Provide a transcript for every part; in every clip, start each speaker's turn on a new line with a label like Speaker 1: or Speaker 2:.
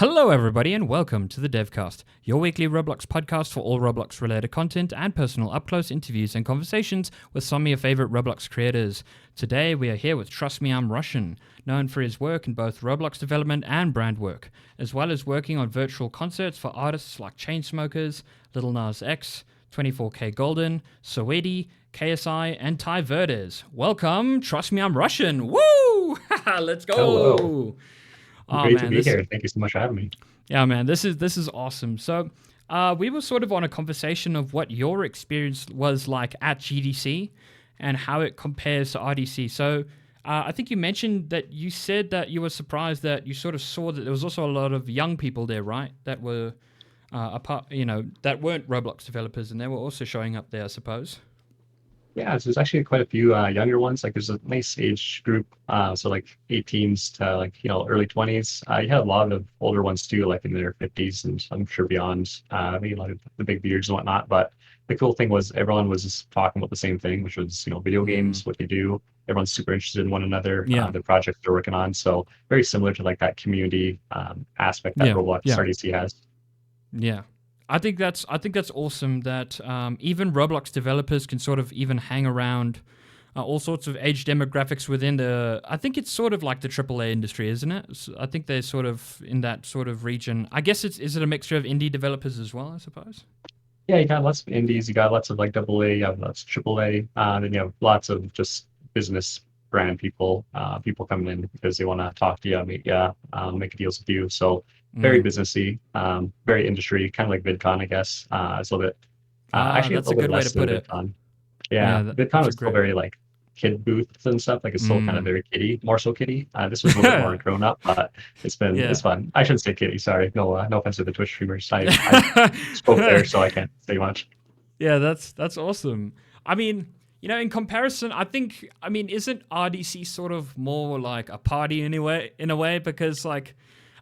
Speaker 1: Hello, everybody, and welcome to the DevCast, your weekly Roblox podcast for all Roblox-related content and personal up-close interviews and conversations with some of your favorite Roblox creators. Today, we are here with Trustmeimrussian, known for his work in both Roblox development and brand work, as well as working on virtual concerts for artists like Chainsmokers, Lil Nas X, 24K Golden, Saweetie, KSI, and Ty Verdes. Welcome, Trustmeimrussian. Woo! Let's go!
Speaker 2: Hello.
Speaker 1: Oh
Speaker 2: Great to
Speaker 1: man,
Speaker 2: be here. Thank you so much for having me.
Speaker 1: yeah, man, this is awesome. So, we were sort of on a conversation of what your experience was like at GDC and how it compares to RDC. So, I think you mentioned that you said that you were surprised that you sort of saw that there was also a lot of young people there, right? That were that weren't Roblox developers, and they were also showing up there, I suppose.
Speaker 2: Yeah, so there's actually quite a few younger ones. Like there's a nice age group, so like 18s to like early 20s. You had a lot of older ones too, like in their 50s and I'm sure beyond. Maybe like the big beards and whatnot. But the cool thing was everyone was just talking about the same thing, which was video
Speaker 1: Mm.
Speaker 2: games, what they do. Everyone's super interested in one another,
Speaker 1: Yeah,
Speaker 2: the projects they're working on. So very similar to like that community aspect that
Speaker 1: yeah,
Speaker 2: Roblox
Speaker 1: yeah.
Speaker 2: RDC has.
Speaker 1: Yeah, I think that's awesome that even Roblox developers can sort of even hang around all sorts of age demographics within the. I think it's sort of like the AAA industry, isn't it? I think they're sort of in that sort of region. I guess is it a mixture of indie developers as well? I suppose.
Speaker 2: Yeah, you got lots of indies, you got lots of like double A, you have lots of triple A, then you have lots of just business brand people, people coming in because they want to talk to you, meet you, make deals with you. So very
Speaker 1: Mm.
Speaker 2: businessy, very industry, kind of like VidCon, I guess. It's a little bit, actually a
Speaker 1: That's a
Speaker 2: little bit
Speaker 1: good way to
Speaker 2: less
Speaker 1: put
Speaker 2: than
Speaker 1: it.
Speaker 2: VidCon.
Speaker 1: Yeah,
Speaker 2: Yeah, VidCon
Speaker 1: that's a
Speaker 2: was still
Speaker 1: great.
Speaker 2: very like kid booths and stuff. Like it's still kind of
Speaker 1: Mm.
Speaker 2: very kiddie, more so kiddie. This was a little bit more grown up, but it's
Speaker 1: Yeah.
Speaker 2: fun. I shouldn't say kiddie. Sorry, no offense to the Twitch streamers. I spoke there, so I can't say much.
Speaker 1: Yeah, that's awesome. I mean, in comparison, I mean, isn't RDC sort of more like a party anyway, in a way? Because like,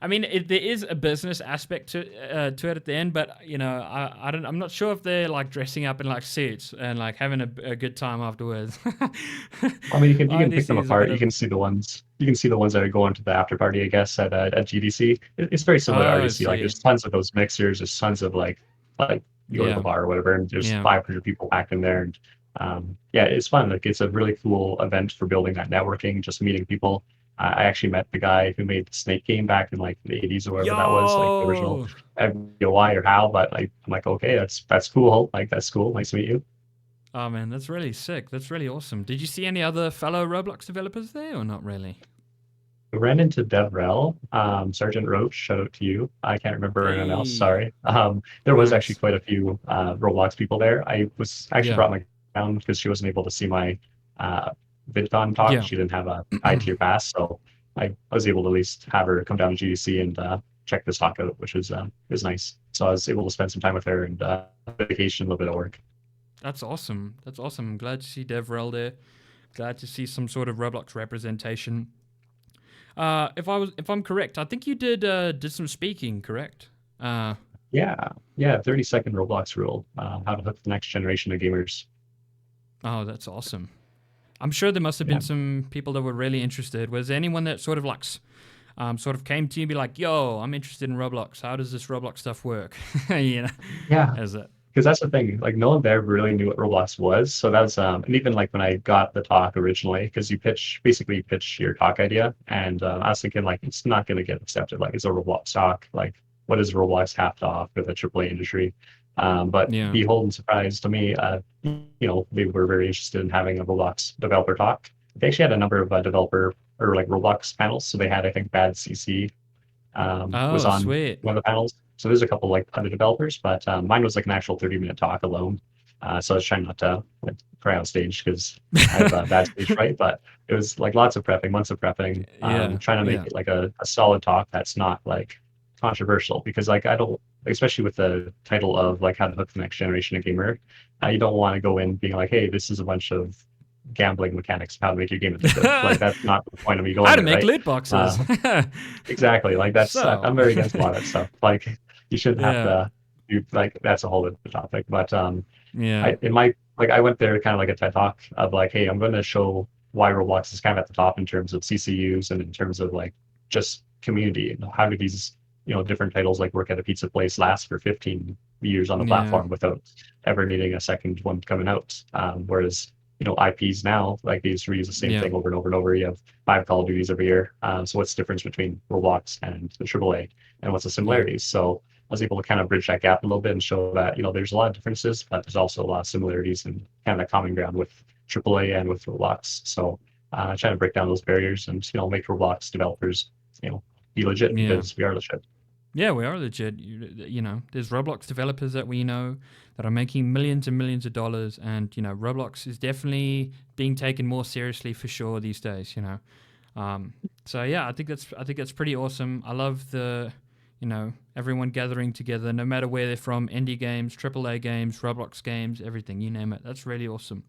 Speaker 1: I mean, there is a business aspect to it at the end, but I'm not sure if they're like dressing up in like suits and like having a good time afterwards.
Speaker 2: I mean, you can pick
Speaker 1: RDC
Speaker 2: them
Speaker 1: is a bit
Speaker 2: apart. You
Speaker 1: of
Speaker 2: can see the ones that are going to the after party, I guess, at GDC. It's very similar to
Speaker 1: oh, I
Speaker 2: RDC. Like
Speaker 1: see.
Speaker 2: there's tons of those mixers. There's tons of like you go to the
Speaker 1: Yeah,
Speaker 2: bar or whatever, and there's
Speaker 1: yeah.
Speaker 2: 500 people packed in there. And yeah, it's fun. Like it's a really cool event for building that networking, just meeting people. I actually met the guy who made the Snake game back in like the 80s or whatever that was, like the original.
Speaker 1: Yo.
Speaker 2: I have no idea why or how, but like I'm like, okay, that's cool. Like that's cool. Nice to meet you.
Speaker 1: Oh man, that's really sick. That's really awesome. Did you see any other fellow Roblox developers there, or not really?
Speaker 2: I ran into DevRel, Sergeant Roach, shout out to you. I can't remember anyone else,
Speaker 1: Hey,
Speaker 2: sorry. There was actually
Speaker 1: nice.
Speaker 2: quite a few Roblox people there. I was actually
Speaker 1: Yeah,
Speaker 2: brought my down because she wasn't able to see my uh, VidCon talk.
Speaker 1: yeah.
Speaker 2: She didn't have a I-tier pass, so I was able to at least have her come down to GDC and check this talk out, which is nice. So I was able to spend some time with her and vacation, a little bit of work.
Speaker 1: That's awesome. That's awesome. I'm glad to see DevRel there. Glad to see some sort of Roblox representation. If I'm correct, I think you did some speaking, correct? Uh,
Speaker 2: Yeah, 30-second Roblox rule, how to hook the next generation of gamers.
Speaker 1: oh, that's awesome. I'm sure there must have been
Speaker 2: Yeah.
Speaker 1: some people that were really interested. Was there anyone that sort of like, sort of came to you and be like, "Yo, I'm interested in Roblox. How does this Roblox stuff work?" you know,
Speaker 2: Yeah,
Speaker 1: as it.
Speaker 2: because that's the thing. Like no one there really knew what Roblox was. So that's and even like when I got the talk originally, because you pitch your talk idea, and I was thinking like it's not going to get accepted. Like it's a Roblox talk. Like what does Roblox have to offer the AAA industry? But
Speaker 1: Yeah.
Speaker 2: behold, surprise to me, they were very interested in having a Roblox developer talk. They actually had a number of developer or like Roblox panels. So they had, I think, Bad CC was
Speaker 1: Oh,
Speaker 2: on
Speaker 1: sweet.
Speaker 2: one of the panels. So there's a couple like other developers, but mine was like an actual 30-minute talk alone. So I was trying not to like, cry on stage because I have a bad stage fright, but it was like lots of prepping, months of prepping,
Speaker 1: Yeah.
Speaker 2: trying to make
Speaker 1: Yeah.
Speaker 2: it like a solid talk that's not like controversial because like I don't, especially with the title of like how to hook the next generation of gamer, you don't want to go in being like, hey, this is a bunch of gambling mechanics of how to make your game addictive. Like that's not the point of me going
Speaker 1: How to
Speaker 2: there,
Speaker 1: make
Speaker 2: right?
Speaker 1: loot boxes.
Speaker 2: Uh, Exactly. Like that's
Speaker 1: so,
Speaker 2: I'm very against a lot of that stuff. Like you shouldn't have
Speaker 1: yeah.
Speaker 2: to do like that's a whole other topic. But
Speaker 1: Yeah.
Speaker 2: I in my like I went there kind of like a TED talk of like, hey, I'm going to show why Roblox is kind of at the top in terms of CCUs and in terms of like just community and how do these different titles like Work at a Pizza Place last for 15 years on the
Speaker 1: Yeah.
Speaker 2: platform without ever needing a second one coming out. Whereas, IPs now, like these reuse the same
Speaker 1: Yeah.
Speaker 2: thing over and over and over. You have 5 Call of Duties every year. So what's the difference between Roblox and the AAA, and what's the
Speaker 1: Yeah.
Speaker 2: similarities? So I was able to kind of bridge that gap a little bit and show that, there's a lot of differences, but there's also a lot of similarities and kind of a common ground with AAA and with Roblox. So trying to break down those barriers and, make Roblox developers, be legit,
Speaker 1: Yeah.
Speaker 2: because we are legit.
Speaker 1: Yeah, we are legit. There's Roblox developers that we know that are making millions and millions of dollars, and Roblox is definitely being taken more seriously for sure these days. So yeah, I think that's pretty awesome. I love the everyone gathering together, no matter where they're from, indie games, AAA games, Roblox games, everything, you name it. That's really awesome.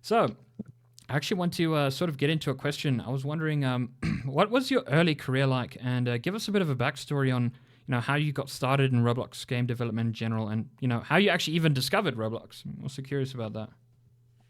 Speaker 1: So I actually want to sort of get into a question. I was wondering, what was your early career like, and give us a bit of a backstory on, how you got started in Roblox game development in general, and how you actually even discovered Roblox. I'm also curious about that.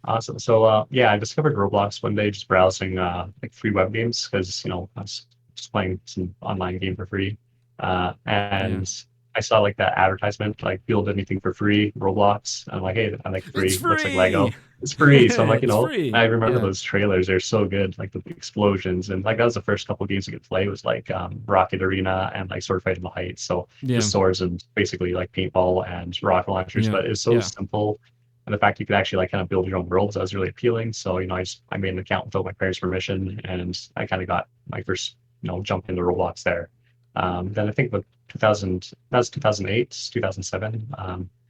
Speaker 2: Awesome. So yeah, I discovered Roblox one day just browsing like free web games because I was just playing some online game for free,
Speaker 1: Yeah,
Speaker 2: and I saw like that advertisement like build anything for free Roblox. I'm like, hey, I like
Speaker 1: it's
Speaker 2: free. Looks like
Speaker 1: free.
Speaker 2: Lego. It's free. So I'm like,
Speaker 1: It's
Speaker 2: I
Speaker 1: free.
Speaker 2: remember
Speaker 1: Yeah,
Speaker 2: those trailers. They're so good. Like the explosions and like that was the first couple games I could play was like Rocket Arena and like Sword Fight in the Heights. So
Speaker 1: yeah,
Speaker 2: just swords and basically like paintball and rocket launchers,
Speaker 1: yeah,
Speaker 2: but it's so
Speaker 1: yeah.
Speaker 2: simple, and the fact you could actually like kind of build your own worlds, that was really appealing. So I made an account without my parents' permission, and I kind of got my first jump into Roblox there. Then I think with 2000, that was 2008, 2007.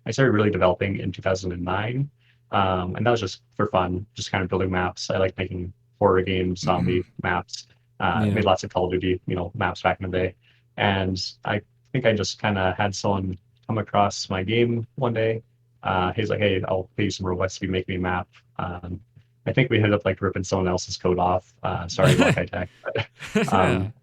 Speaker 2: I started really developing in 2009, and that was just for fun, just kind of building maps. I like making horror games, zombie maps. I
Speaker 1: Yeah.
Speaker 2: made lots of Call of Duty, maps back in the day, and I think I just kind of had someone come across my game one day. He's like, hey, I'll pay you some Robux if you make me a map. I think we ended up like ripping someone else's code off. Sorry, Lucky Tech. But,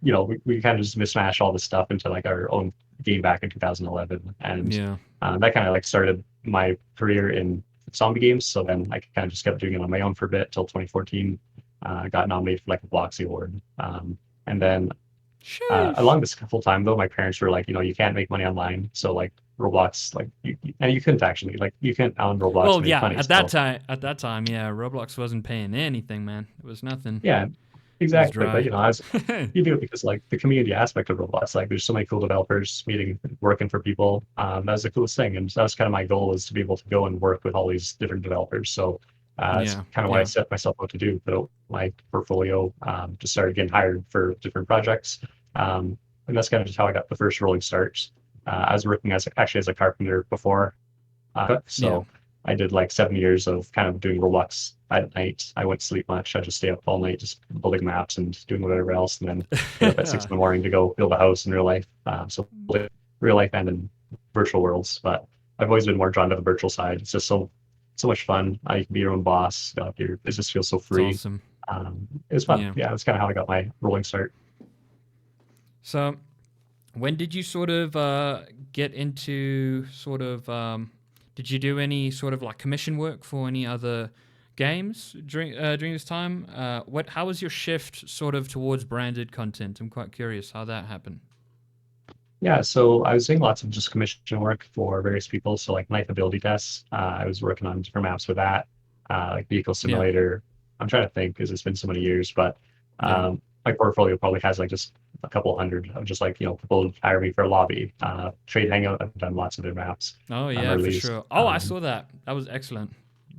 Speaker 1: Yeah.
Speaker 2: we kind of just mismatched all this stuff into like our own game back in 2011. And
Speaker 1: Yeah.
Speaker 2: that kind of like started my career in zombie games. So then I kind of just kept doing it on my own for a bit till 2014. Got nominated for like a Bloxy Award. And then
Speaker 1: Sheesh.
Speaker 2: along this whole time though, my parents were like, you can't make money online. So like Roblox, like and you couldn't actually like you couldn't on Roblox
Speaker 1: Well,
Speaker 2: make
Speaker 1: yeah.
Speaker 2: money.
Speaker 1: At that time, yeah, Roblox wasn't paying anything, man. It was nothing.
Speaker 2: Yeah,
Speaker 1: It was
Speaker 2: exactly. But
Speaker 1: dry.
Speaker 2: as you do it because like the community aspect of Roblox, like there's so many cool developers meeting, working for people. That was the coolest thing, and that was kind of my goal is to be able to go and work with all these different developers. So that's
Speaker 1: Yeah.
Speaker 2: kind of what I
Speaker 1: Yeah.
Speaker 2: set myself out to do. Built my portfolio, just started getting hired for different projects, and that's kind of just how I got the first rolling start. I was working as a carpenter before,
Speaker 1: Yeah.
Speaker 2: so I did like 7 years of kind of doing Roblox at night. I wouldn't sleep much. I just stay up all night, just building maps and doing whatever else, and then get up at 6 in the morning to go build a house in real life. So real life and in virtual worlds. But I've always been more drawn to the virtual side. It's just so much fun. I can be your own boss. It just feels so
Speaker 1: It's
Speaker 2: free.
Speaker 1: awesome.
Speaker 2: It was fun.
Speaker 1: Yeah.
Speaker 2: Yeah, that's kind of how I got my rolling start.
Speaker 1: So, when did you sort of get into sort of? Did you do any sort of like commission work for any other games during this time? How was your shift sort of towards branded content? I'm quite curious how that happened.
Speaker 2: Yeah, so I was doing lots of just commission work for various people. So like knife ability tests, I was working on different maps with that, like vehicle
Speaker 1: Yeah.
Speaker 2: simulator. I'm trying to think because it's been so many years, but
Speaker 1: Yeah.
Speaker 2: my portfolio probably has like just a couple hundred of just like people hire me for a lobby, trade hangout. I've done lots of their maps,
Speaker 1: Oh yeah, for
Speaker 2: released.
Speaker 1: sure. Oh, I saw that. That was excellent.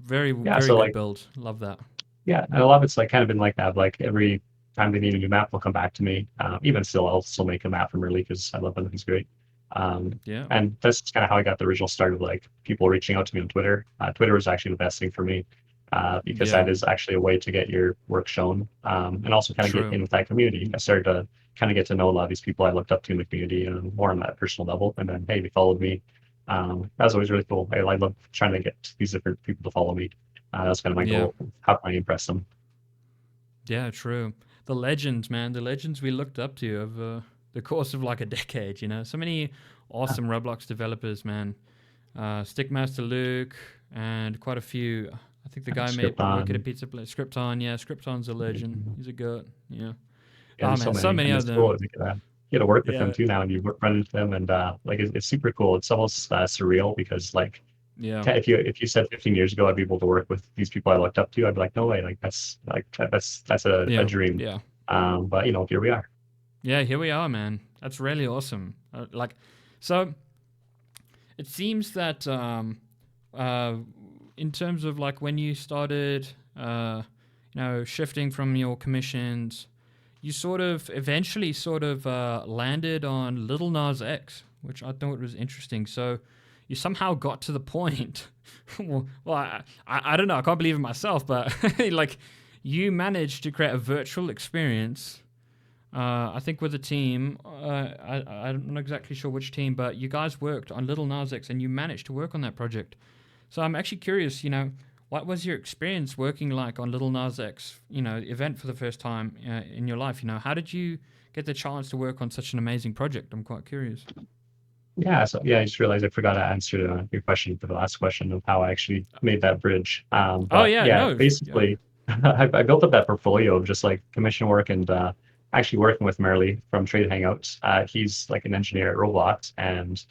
Speaker 1: Very
Speaker 2: Yeah,
Speaker 1: very
Speaker 2: so
Speaker 1: good
Speaker 2: like
Speaker 1: build. Love that.
Speaker 2: yeah, and a lot of it's like kind of been like that. Like every time they need a new map, they'll come back to me. Even still, I'll still make a map from early because I love them. He's great.
Speaker 1: Yeah.
Speaker 2: And that's kind of how I got the original start of like people reaching out to me on Twitter. Twitter was actually the best thing for me because
Speaker 1: Yeah.
Speaker 2: that is actually a way to get your work shown, and also kind of get
Speaker 1: True.
Speaker 2: in with that community. I started to kind of get to know a lot of these people I looked up to in the community and more on that personal level. And then, hey, they followed me. That was always really cool. I love trying to get these different people to follow me. That's kind of my
Speaker 1: Yeah.
Speaker 2: goal. How can I impress them?
Speaker 1: Yeah, true. The legends, man, the legends we looked up to over the course of like a decade, so many awesome Roblox developers, man. Stickmaster Luke and quite a few. I think the guy made
Speaker 2: Script
Speaker 1: Work at a
Speaker 2: on.
Speaker 1: Pizza Place. Krypton, yeah, Krypton's a legend. He's a goat, yeah.
Speaker 2: Yeah,
Speaker 1: Oh
Speaker 2: there's so
Speaker 1: man, so
Speaker 2: many,
Speaker 1: many
Speaker 2: and
Speaker 1: of
Speaker 2: it's cool
Speaker 1: them.
Speaker 2: to get that. get to work with them
Speaker 1: Yeah.
Speaker 2: too now, and you run into them, and like it's super cool. It's almost surreal because like
Speaker 1: Yeah.
Speaker 2: if you said 15 years ago I'd be able to work with these people I looked up to, I'd be like, no way, like that's a
Speaker 1: Yeah.
Speaker 2: dream.
Speaker 1: Yeah.
Speaker 2: But you know, here we are.
Speaker 1: Yeah, here we are, man. That's really awesome. So it seems that uh, in terms of like when you started, shifting from your commissions, you sort of eventually sort of landed on Little Nas X, which I thought was interesting. So you somehow got to the point. I don't know. I can't believe it myself, but like you managed to create a virtual experience. I think with a team, I'm not exactly sure which team, but you guys worked on Little Nas X and you managed to work on that project. So I'm actually curious, what was your experience working like on Little Nas X, event for the first time in your life? How did you get the chance to work on such an amazing project? I'm quite curious.
Speaker 2: Yeah, so yeah, I just realized I forgot to answer your question for the last question of how I actually made that bridge.
Speaker 1: Oh
Speaker 2: But
Speaker 1: yeah,
Speaker 2: yeah,
Speaker 1: no, yeah,
Speaker 2: basically, I built up that portfolio of just like commission work and actually working with Merle from Trade Hangouts. He's like an engineer at Roblox, and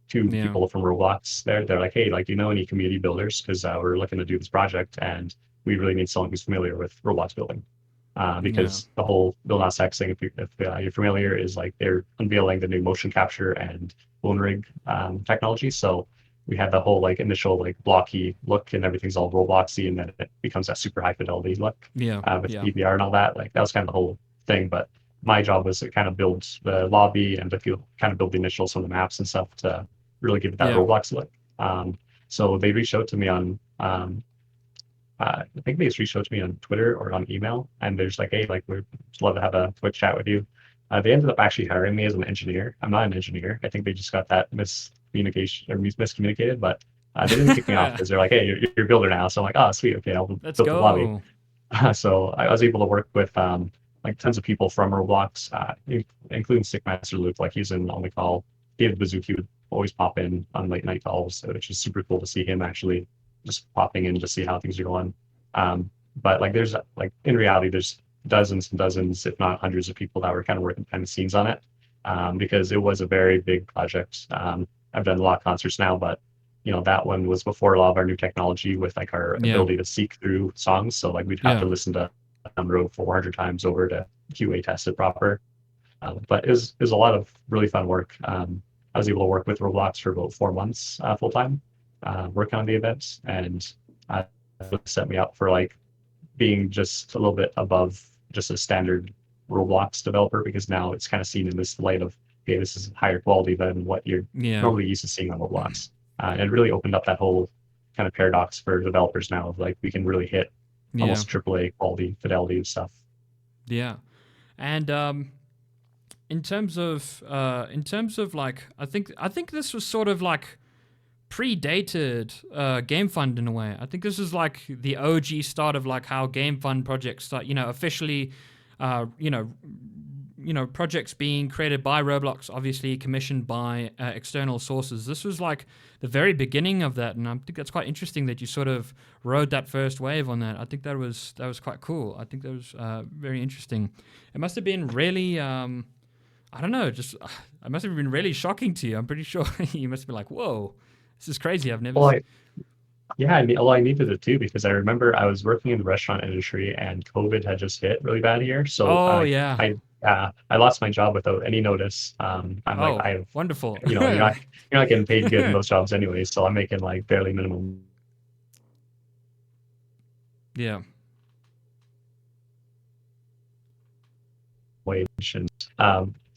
Speaker 2: two
Speaker 1: yeah,
Speaker 2: people from Roblox, they're like, hey, like, do you know any community builders? Because we're looking to do this project, and we really need someone who's familiar with Roblox building.
Speaker 1: yeah,
Speaker 2: Because the whole Bill Nas X thing, if you're familiar, is like they're unveiling the new motion capture and bone rig technology. So we had the whole like initial like blocky look and everything's all Robloxy, and then it becomes that super high fidelity look
Speaker 1: yeah,
Speaker 2: with
Speaker 1: yeah,
Speaker 2: PBR and all that. Like that was kind of the whole thing. But my job was to kind of build the lobby and to kind of build the initial some of the maps and stuff to really give it that
Speaker 1: yeah,
Speaker 2: Roblox look. So they reached out to me on I think they just reached out to me on Twitter or on email, and they're just like, "Hey, like we'd love to have a quick chat with you." They ended up actually hiring me as an engineer. I'm not an engineer. I think they just got that miscommunication or miscommunicated, but they didn't kick me off
Speaker 1: yeah.
Speaker 2: because they're like, "Hey, you're a builder now." So I'm like, "Oh, sweet, okay, I'll
Speaker 1: Let's
Speaker 2: build the lobby."
Speaker 1: go.
Speaker 2: So I was able to work with like tons of people from Roblox, including Stickmaster Luke. Like he's in on the call. David Bazuki would always pop in on late night calls, which is super cool to see him actually just popping in to see how things are going. But like there's like in reality, there's dozens and dozens, if not hundreds of people that were kind of working behind the scenes on it because it was a very big project. I've done a lot of concerts now, but that one was before a lot of our new technology with like our
Speaker 1: Yeah,
Speaker 2: ability to seek through songs. So like we'd have
Speaker 1: yeah,
Speaker 2: to listen to road 400 times over to QA test it proper. But it was a lot of really fun work. I was able to work with Roblox for about 4 months full time, working on the events, and it set me up for like being just a little bit above just a standard Roblox developer because now it's kind of seen in this light of, okay, this is higher quality than what you're
Speaker 1: yeah,
Speaker 2: normally used to seeing on Roblox. And it really opened up that whole kind of paradox for developers now of like we can really hit
Speaker 1: yeah,
Speaker 2: almost AAA quality fidelity and stuff.
Speaker 1: yeah. And in terms of like, I think this was sort of like predated Game Fund in a way. I think this is like the OG start of like how Game Fund projects start. Officially, uh, you know, projects being created by Roblox, obviously commissioned by external sources. This was like the very beginning of that, and I think that's quite interesting that you sort of rode that first wave on that. I think that was quite cool. I think that was very interesting. It must have been really. I don't know, just it must have been really shocking to you. I'm pretty sure you must be like, "Whoa, this is crazy. I've never."
Speaker 2: Well, yeah, well, I needed it too because I remember I was working in the restaurant industry and COVID had just hit really bad here. So
Speaker 1: Oh yeah.
Speaker 2: I lost my job without any notice. I'm like,
Speaker 1: Oh, wonderful.
Speaker 2: you're not getting paid good in those jobs anyway. So I'm making like barely minimum
Speaker 1: Yeah.
Speaker 2: wage. And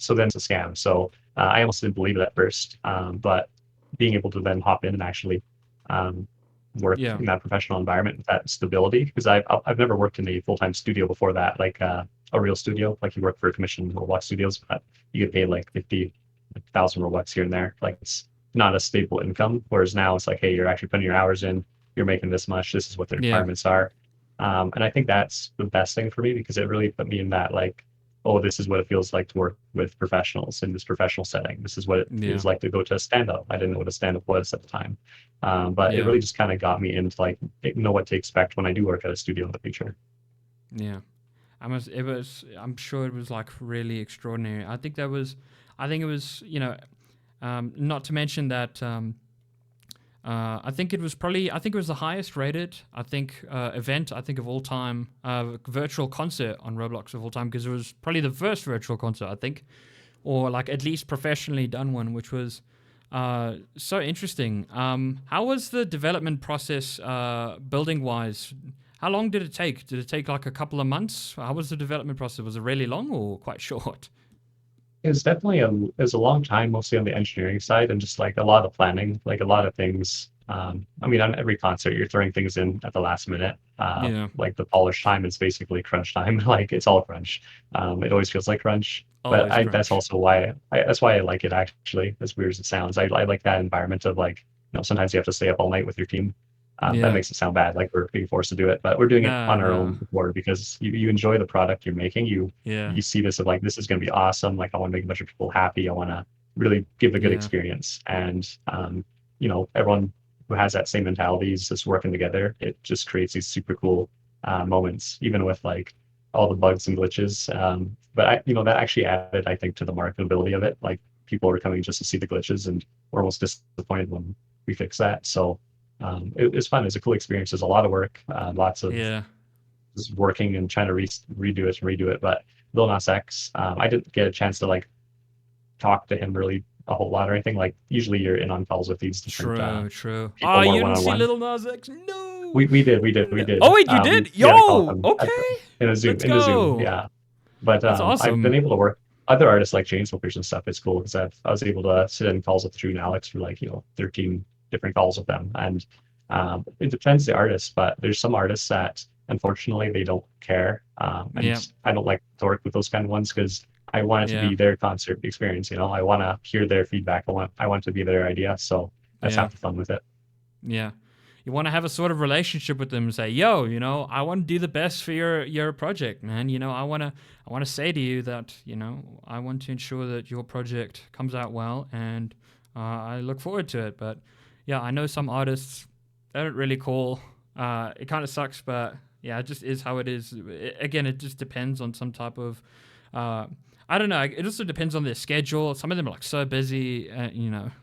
Speaker 2: so then it's a scam. So I almost didn't believe it at first. But being able to then hop in and actually um, work
Speaker 1: Yeah.
Speaker 2: in that professional environment with that stability, because I've never worked in a full-time studio before that, like a real studio, like you work for a commission Roblox studios, but you get paid like 50,000 Robux here and there. Like it's not a stable income. Whereas now it's like, hey, you're actually putting your hours in, you're making this much, this is what the
Speaker 1: Yeah.
Speaker 2: requirements are. And I think that's the best thing for me because it really put me in that like, oh, this is what it feels like to work with professionals in this professional setting. This is what it
Speaker 1: Yeah.
Speaker 2: feels like to go to a stand-up. I didn't know what a stand-up was at the time. But it
Speaker 1: Yeah.
Speaker 2: really just kind of got me into like know what to expect when I do work at a studio in the future.
Speaker 1: Yeah. I'm sure it was like really extraordinary. I think it was, not to mention that, I think it was the highest rated, event, I think of all time, virtual concert on Roblox of all time, because it was probably the first virtual concert, I think, or like at least professionally done one, which was so interesting. How was the development process, building wise? How long did it take? Did it take like a couple of months? How was the development process? Was it really long or quite short?
Speaker 2: It's definitely it was a long time, mostly on the engineering side, and just like a lot of planning, like a lot of things. I mean, on every concert, you're throwing things in at the last minute.
Speaker 1: Yeah,
Speaker 2: Like the polish time is basically crunch time. Like it's all crunch. It always feels like crunch. But
Speaker 1: always
Speaker 2: that's
Speaker 1: crunch.
Speaker 2: also why that's why I like it actually, as weird as it sounds. I like that environment of like, sometimes you have to stay up all night with your team. That
Speaker 1: Yeah,
Speaker 2: makes it sound bad, like we're being forced to do it, but we're doing it
Speaker 1: no,
Speaker 2: on our
Speaker 1: no,
Speaker 2: own before because you enjoy the product you're making.
Speaker 1: yeah,
Speaker 2: You see this of like this is going to be awesome. Like I want to make a bunch of people happy. I want to really give a good
Speaker 1: yeah,
Speaker 2: experience, and everyone who has that same mentality is just working together. It just creates these super cool moments, even with like all the bugs and glitches. But that actually added, I think, to the marketability of it. Like people were coming just to see the glitches, and were almost disappointed when we fixed that. So it was fun. It was a cool experience. There's a lot of work, lots of
Speaker 1: yeah.
Speaker 2: just working and trying to redo it. But Lil Nas X, I didn't get a chance to like talk to him really a whole lot or anything. Like usually you're in on calls with these different
Speaker 1: True, true. Oh,
Speaker 2: people more
Speaker 1: you
Speaker 2: one
Speaker 1: didn't
Speaker 2: on
Speaker 1: see
Speaker 2: one.
Speaker 1: Little Nas X? No.
Speaker 2: We
Speaker 1: No.
Speaker 2: did.
Speaker 1: Oh wait, you did?
Speaker 2: We had a call with
Speaker 1: Yo.
Speaker 2: him
Speaker 1: Okay. Let's
Speaker 2: in a Zoom,
Speaker 1: go.
Speaker 2: yeah. But
Speaker 1: That's
Speaker 2: I've been
Speaker 1: awesome.
Speaker 2: able to work other artists like Chainsmokers and stuff. It's cool because I was able to sit in calls with Drew and Alex for like 13 different calls with them, and it depends the artist. But there's some artists that unfortunately they don't care,
Speaker 1: Yeah,
Speaker 2: and I don't like to work with those kind of ones because I want it to
Speaker 1: yeah,
Speaker 2: be their concert experience. I want to hear their feedback. I want it to be their idea. So that's
Speaker 1: yeah,
Speaker 2: half the fun with it.
Speaker 1: yeah. You want to have a sort of relationship with them and say, "Yo, I want to do the best for your project, man. I want to say to you that, I want to ensure that your project comes out well, and I look forward to it." But yeah, I know some artists they don't really call. It kind of sucks, but yeah, it just is how it is. Again, it just depends on some type of. Uh, I don't know. It also depends on their schedule. Some of them are like so busy.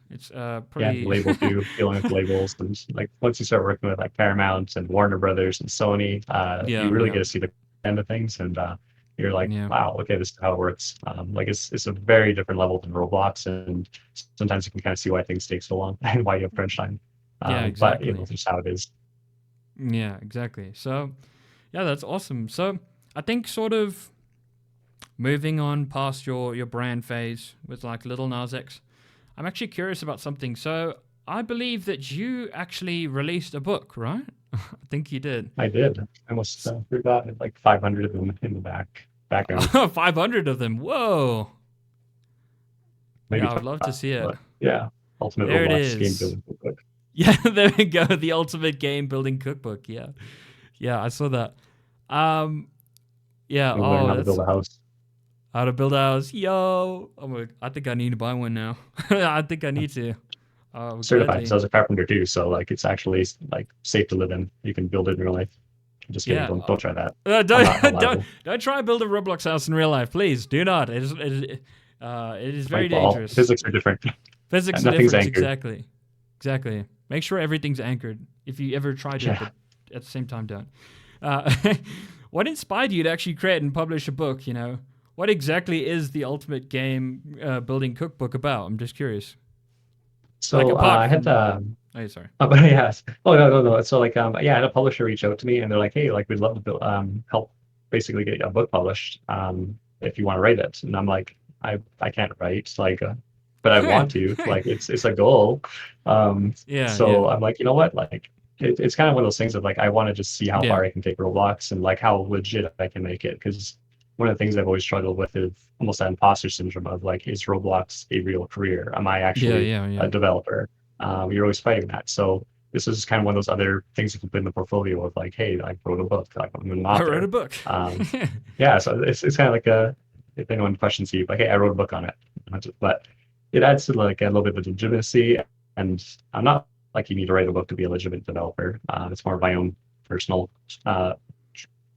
Speaker 1: It's
Speaker 2: Yeah, the
Speaker 1: pretty.
Speaker 2: label too, dealing with labels, and like once you start working with like Paramount and Warner Brothers and Sony, you
Speaker 1: Yeah,
Speaker 2: really
Speaker 1: yeah,
Speaker 2: get to see the end of things, and you're like,
Speaker 1: yeah,
Speaker 2: wow, okay, this is how it works. Like it's a very different level than Roblox, and sometimes you can kind of see why things take so long and why you have crunch time.
Speaker 1: yeah.
Speaker 2: But
Speaker 1: Exactly.
Speaker 2: it's just how it is.
Speaker 1: Yeah, exactly. So yeah, that's awesome. So I think sort of moving on past your brand phase with like Little Nas X, I'm actually curious about something. So I believe that you actually released a book, right? I think you did.
Speaker 2: I did. I almost forgot like 500 of them in the background,
Speaker 1: 500 of them. Whoa.
Speaker 2: maybe
Speaker 1: Yeah, I would
Speaker 2: 12,
Speaker 1: love to see it.
Speaker 2: but yeah, Ultimate
Speaker 1: There it
Speaker 2: Roblox game
Speaker 1: is.
Speaker 2: building book.
Speaker 1: Yeah, there we go. The ultimate game building cookbook. Yeah. Yeah, I saw that. Um, yeah.
Speaker 2: You learn
Speaker 1: Oh,
Speaker 2: how to
Speaker 1: that's
Speaker 2: build a house.
Speaker 1: how to build a house. Yo. I think I need to buy one now. I think I need to.
Speaker 2: Certified because
Speaker 1: Gladly.
Speaker 2: I was a carpenter too, so like it's actually like safe to live in. You can build it in real life. I'm just kidding.
Speaker 1: Yeah.
Speaker 2: Don't try that. I'm
Speaker 1: Don't
Speaker 2: not held
Speaker 1: don't
Speaker 2: liable.
Speaker 1: don't try and build a Roblox house in real life, please. Do not. It is very
Speaker 2: Like well,
Speaker 1: dangerous.
Speaker 2: physics are different.
Speaker 1: Physics are
Speaker 2: Nothing's
Speaker 1: different.
Speaker 2: anchored.
Speaker 1: Exactly. Exactly. Make sure everything's anchored. If you ever try to,
Speaker 2: Yeah.
Speaker 1: but at the same time, don't. Uh, what inspired you to actually create and publish a book? What exactly is the ultimate game building cookbook about? I'm just curious. Like
Speaker 2: So
Speaker 1: apart
Speaker 2: I had
Speaker 1: from,
Speaker 2: to.
Speaker 1: oh, sorry.
Speaker 2: But yes. Oh no. So like yeah, I had a publisher reach out to me and they're like, hey, like we'd love to help basically get a book published if you want to write it. And I'm like, I can't write like but I want to. Like it's a goal.
Speaker 1: Yeah, yeah,
Speaker 2: So I'm like, you know what? Like it's kind of one of those things of like I want to just see how
Speaker 1: yeah,
Speaker 2: far I can take Roblox and like how legit I can make it because one of the things I've always struggled with is almost that imposter syndrome of like, is Roblox a real career? Am I
Speaker 1: yeah,
Speaker 2: actually
Speaker 1: yeah, yeah.
Speaker 2: a developer? You're always fighting that. So this is kind of one of those other things you can put in the portfolio of like, hey, I wrote a book, like I'm an
Speaker 1: I wrote a
Speaker 2: author.
Speaker 1: book.
Speaker 2: Um, yeah, so it's kind of like if anyone questions you, like, hey, I wrote a book on it. But it adds to like a little bit of legitimacy. And I'm not like you need to write a book to be a legitimate developer. It's more of my own personal uh,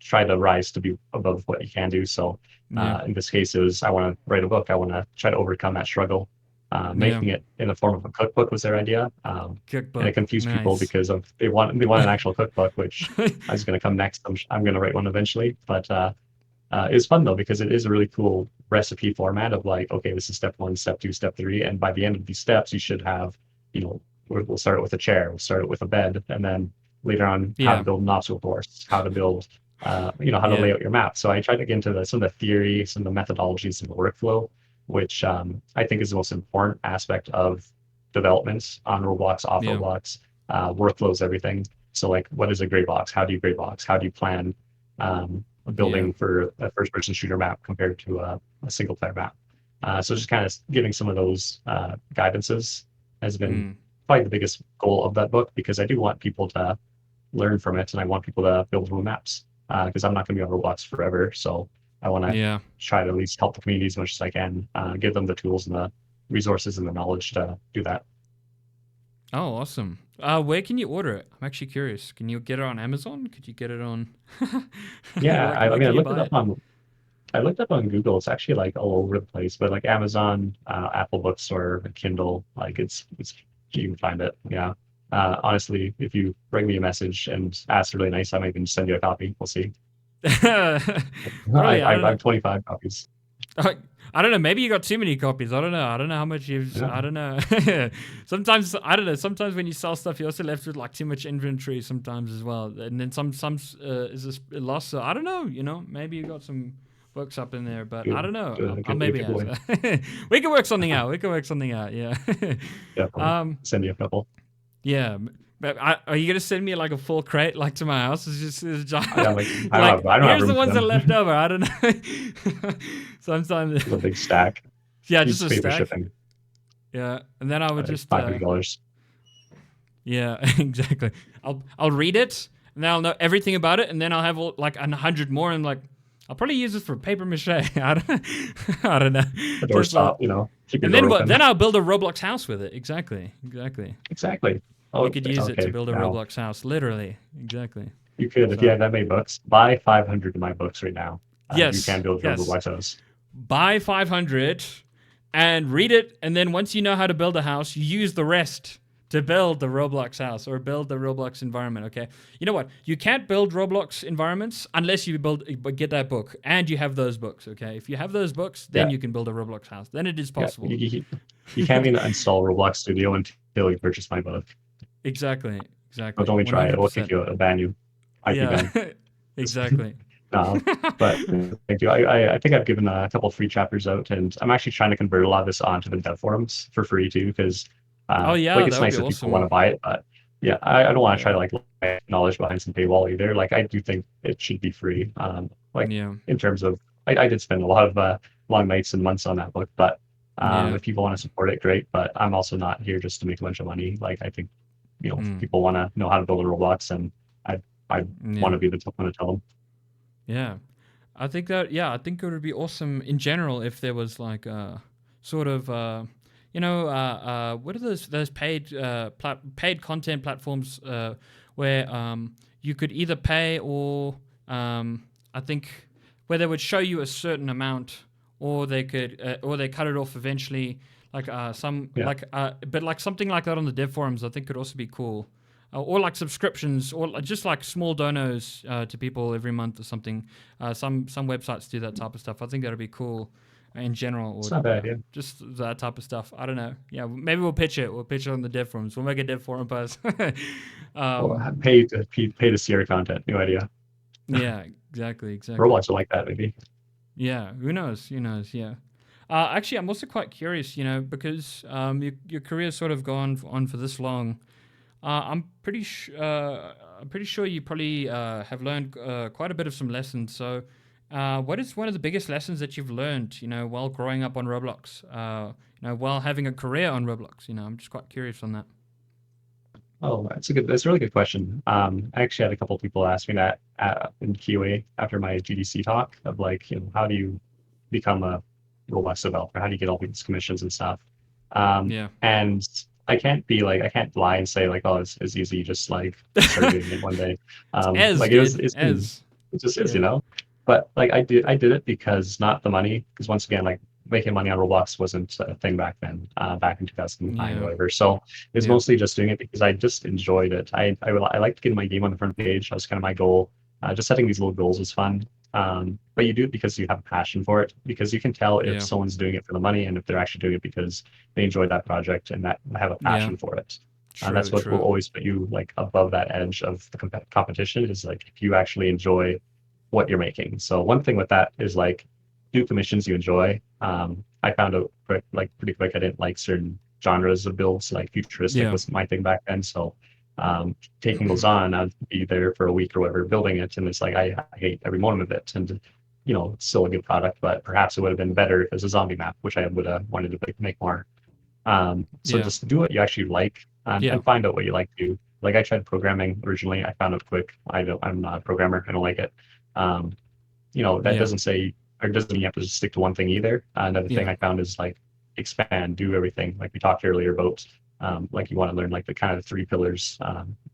Speaker 2: try to rise to be above what you can do. So
Speaker 1: Yeah.
Speaker 2: in this case, it was I want to write a book. I want to try to overcome that struggle.
Speaker 1: Yeah.
Speaker 2: Making it in the form of a cookbook was their idea, and it
Speaker 1: Cookbook.
Speaker 2: confused people
Speaker 1: Nice.
Speaker 2: because of they want an actual cookbook, which is going to come next. I'm going to write one eventually, but it's fun though because it is a really cool recipe format of like, okay, this is step one, step two, step three, and by the end of these steps, you should have, we'll start it with a chair, we'll start it with a bed, and then later on, how to
Speaker 1: Yeah.
Speaker 2: build an obstacle course, how to build, how to
Speaker 1: Yeah.
Speaker 2: lay out your map. So I tried to get into some of the theory, some of the methodologies, and the workflow, which I think is the most important aspect of development on Roblox, off
Speaker 1: Yeah.
Speaker 2: Roblox, workflows, everything. So like, what is a gray box? How do you gray box? How do you plan?
Speaker 1: Yeah.
Speaker 2: Building for a first-person shooter map compared to a single-player map. So just kind of giving some of those guidances has been
Speaker 1: Mm.
Speaker 2: probably the biggest goal of that book because I do want people to learn from it and I want people to build their own maps because I'm not going to be on Roblox forever. So I want to
Speaker 1: Yeah.
Speaker 2: try to at least help the community as much as I can, give them the tools and the resources and the knowledge to do that.
Speaker 1: Oh, awesome. Where can you order it? I'm actually curious. Can you get it on Amazon? Could you get it on?
Speaker 2: Yeah,
Speaker 1: Like,
Speaker 2: I
Speaker 1: where
Speaker 2: mean,
Speaker 1: can you buy it?
Speaker 2: I looked up on Google. It's actually like all over the place, but like Amazon, Apple Bookstore, Kindle, like it's you can find it. Yeah. Honestly, if you bring me a message and ask really nice, I might even send you a copy. We'll see.
Speaker 1: Probably. I don't
Speaker 2: I
Speaker 1: know.
Speaker 2: have 25 copies.
Speaker 1: I don't know. Maybe you got too many copies. I don't know. I don't know how much you've.
Speaker 2: Yeah.
Speaker 1: I don't know. Sometimes I don't know. Sometimes when you sell stuff, you're also left with like too much inventory. Sometimes as well, and then some is this a loss. So I don't know. Maybe you got some books up in there, but I
Speaker 2: Good,
Speaker 1: don't know.
Speaker 2: good,
Speaker 1: I'll
Speaker 2: good boy,
Speaker 1: maybe
Speaker 2: good boy.
Speaker 1: ask. We can work something out. We can work something out. Yeah.
Speaker 2: Definitely.
Speaker 1: um.
Speaker 2: Send you a couple.
Speaker 1: Yeah. But are you gonna send me like a full crate like to my house? It's just
Speaker 2: I like
Speaker 1: like
Speaker 2: I don't have
Speaker 1: here's the
Speaker 2: room for
Speaker 1: ones that are
Speaker 2: them.
Speaker 1: left over. I don't know. Sometimes,
Speaker 2: It's a big stack.
Speaker 1: yeah, just
Speaker 2: Needs
Speaker 1: a
Speaker 2: to pay for
Speaker 1: stack.
Speaker 2: shipping.
Speaker 1: Yeah, and then I would
Speaker 2: Like
Speaker 1: just
Speaker 2: $500.
Speaker 1: yeah, exactly. I'll read it, and then I'll know everything about it, and then I'll have like 100 more, and like I'll probably use it for paper mache. I don't know.
Speaker 2: The door
Speaker 1: Just,
Speaker 2: stop, keep your
Speaker 1: and
Speaker 2: door
Speaker 1: then what?
Speaker 2: open.
Speaker 1: Then I'll build a Roblox house with it. Exactly.
Speaker 2: Exactly.
Speaker 1: You
Speaker 2: Oh,
Speaker 1: could use it to
Speaker 2: okay.
Speaker 1: build a
Speaker 2: Now
Speaker 1: Roblox house, literally. Exactly.
Speaker 2: you could, if you
Speaker 1: So
Speaker 2: have that many books, buy 500 of my books right now. You
Speaker 1: yes,
Speaker 2: can build your
Speaker 1: yes.
Speaker 2: Roblox house.
Speaker 1: Buy 500 and read it, and then once you know how to build a house, you use the rest to build the Roblox house or build the Roblox environment. Okay, you know what? You can't build Roblox environments unless you get that book and you have those books. Okay, if you have those books, then
Speaker 2: Yeah,
Speaker 1: you can build a Roblox house. Then it is
Speaker 2: yeah.
Speaker 1: possible.
Speaker 2: You can't even install Roblox Studio until you purchase my book.
Speaker 1: Exactly,
Speaker 2: But
Speaker 1: exactly,
Speaker 2: don't try it. It will kick
Speaker 1: 100%.
Speaker 2: you out, ban you. IP
Speaker 1: Yeah,
Speaker 2: ban.
Speaker 1: exactly.
Speaker 2: But thank you. I think I've given a couple free chapters out, and I'm actually trying to convert a lot of this onto the dev forums for free too, because
Speaker 1: Oh
Speaker 2: like
Speaker 1: yeah,
Speaker 2: it's
Speaker 1: that would be
Speaker 2: nice if people want
Speaker 1: awesome.
Speaker 2: to buy it, but yeah, I don't want to
Speaker 1: Yeah,
Speaker 2: try to like lay knowledge behind some paywall either. Like I do think it should be free. Like
Speaker 1: yeah,
Speaker 2: in terms of, I did spend a lot of long nights and months on that book, but
Speaker 1: yeah.
Speaker 2: if people want to support it, great. But I'm also not here just to make a bunch of money. Like I think
Speaker 1: Mm,
Speaker 2: people want to know how to build a Roblox, and I want
Speaker 1: yeah.
Speaker 2: to be the one to tell them.
Speaker 1: Yeah. I think it would be awesome in general if there was like a sort of what are those paid paid content platforms where you could either pay or I think where they would show you a certain amount or they could or they cut it off eventually like some
Speaker 2: Yeah.
Speaker 1: like but like something like that on the dev forums I think could also be cool. Or like subscriptions, or just like small donos to people every month or something. Some websites do that type of stuff. I think that'd be cool in general,
Speaker 2: It's
Speaker 1: or
Speaker 2: not
Speaker 1: yeah,
Speaker 2: bad, yeah.
Speaker 1: just that type of stuff. I don't know. Yeah, maybe we'll pitch it. We'll pitch it on the dev forums. We'll make a dev forum post.
Speaker 2: Well,
Speaker 1: um,
Speaker 2: pay to see our content. New idea.
Speaker 1: yeah, exactly, exactly.
Speaker 2: Roblox will like that maybe.
Speaker 1: Yeah, who knows? Who knows? Yeah. Actually, I'm also quite curious, because your career's sort of gone on for this long. I'm pretty sure you probably have learned quite a bit of some lessons. So, what is one of the biggest lessons that you've learned, while growing up on Roblox? While having a career on Roblox. I'm just quite curious on that.
Speaker 2: Oh, that's a really good question. I actually had a couple people ask me that in QA after my GDC talk of like, how do you become a Roblox developer? How do you get all these commissions and stuff?
Speaker 1: Yeah.
Speaker 2: And I can't lie and say like, oh, it's easy, just like start doing it one day.
Speaker 1: It's Ez,
Speaker 2: Like it was,
Speaker 1: dude.
Speaker 2: it's been
Speaker 1: Ez.
Speaker 2: It just is,
Speaker 1: Yeah.
Speaker 2: But like I did it because not the money, because once again, like making money on Roblox wasn't a thing back then, back in 2009 or
Speaker 1: Yeah.
Speaker 2: whatever. So it's
Speaker 1: Yeah.
Speaker 2: mostly just doing it because I just enjoyed it. I liked getting my game on the front page. That was kind of my goal. Just setting these little goals was fun. But you do it because you have a passion for it, because you can tell if
Speaker 1: Yeah.
Speaker 2: someone's doing it for the money and if they're actually doing it because they enjoy that project and that have a
Speaker 1: Yeah.
Speaker 2: passion for it. That's
Speaker 1: True.
Speaker 2: what will
Speaker 1: True.
Speaker 2: always put you like above that edge of the competition, is like if you actually enjoy what you're making. So one thing with that is like do commissions you enjoy. I found out pretty quick I didn't like certain genres of builds, like futuristic
Speaker 1: Yeah.
Speaker 2: was my thing back then. So taking those on, I'd be there for a week or whatever building it, and it's like I hate every moment of it. And it's still a good product, but perhaps it would have been better if it was a zombie map, which I would have wanted to make more. So
Speaker 1: Yeah.
Speaker 2: just do what you actually like,
Speaker 1: Yeah.
Speaker 2: and find out what you like to do. Like I tried programming originally, I found out quick. I'm not a programmer. I don't like it. Um, that
Speaker 1: Yeah.
Speaker 2: doesn't say, or doesn't mean you have to just stick to one thing either. Another thing
Speaker 1: Yeah.
Speaker 2: I found is like expand, do everything. Like we talked earlier about, like you want to learn like the kind of three pillars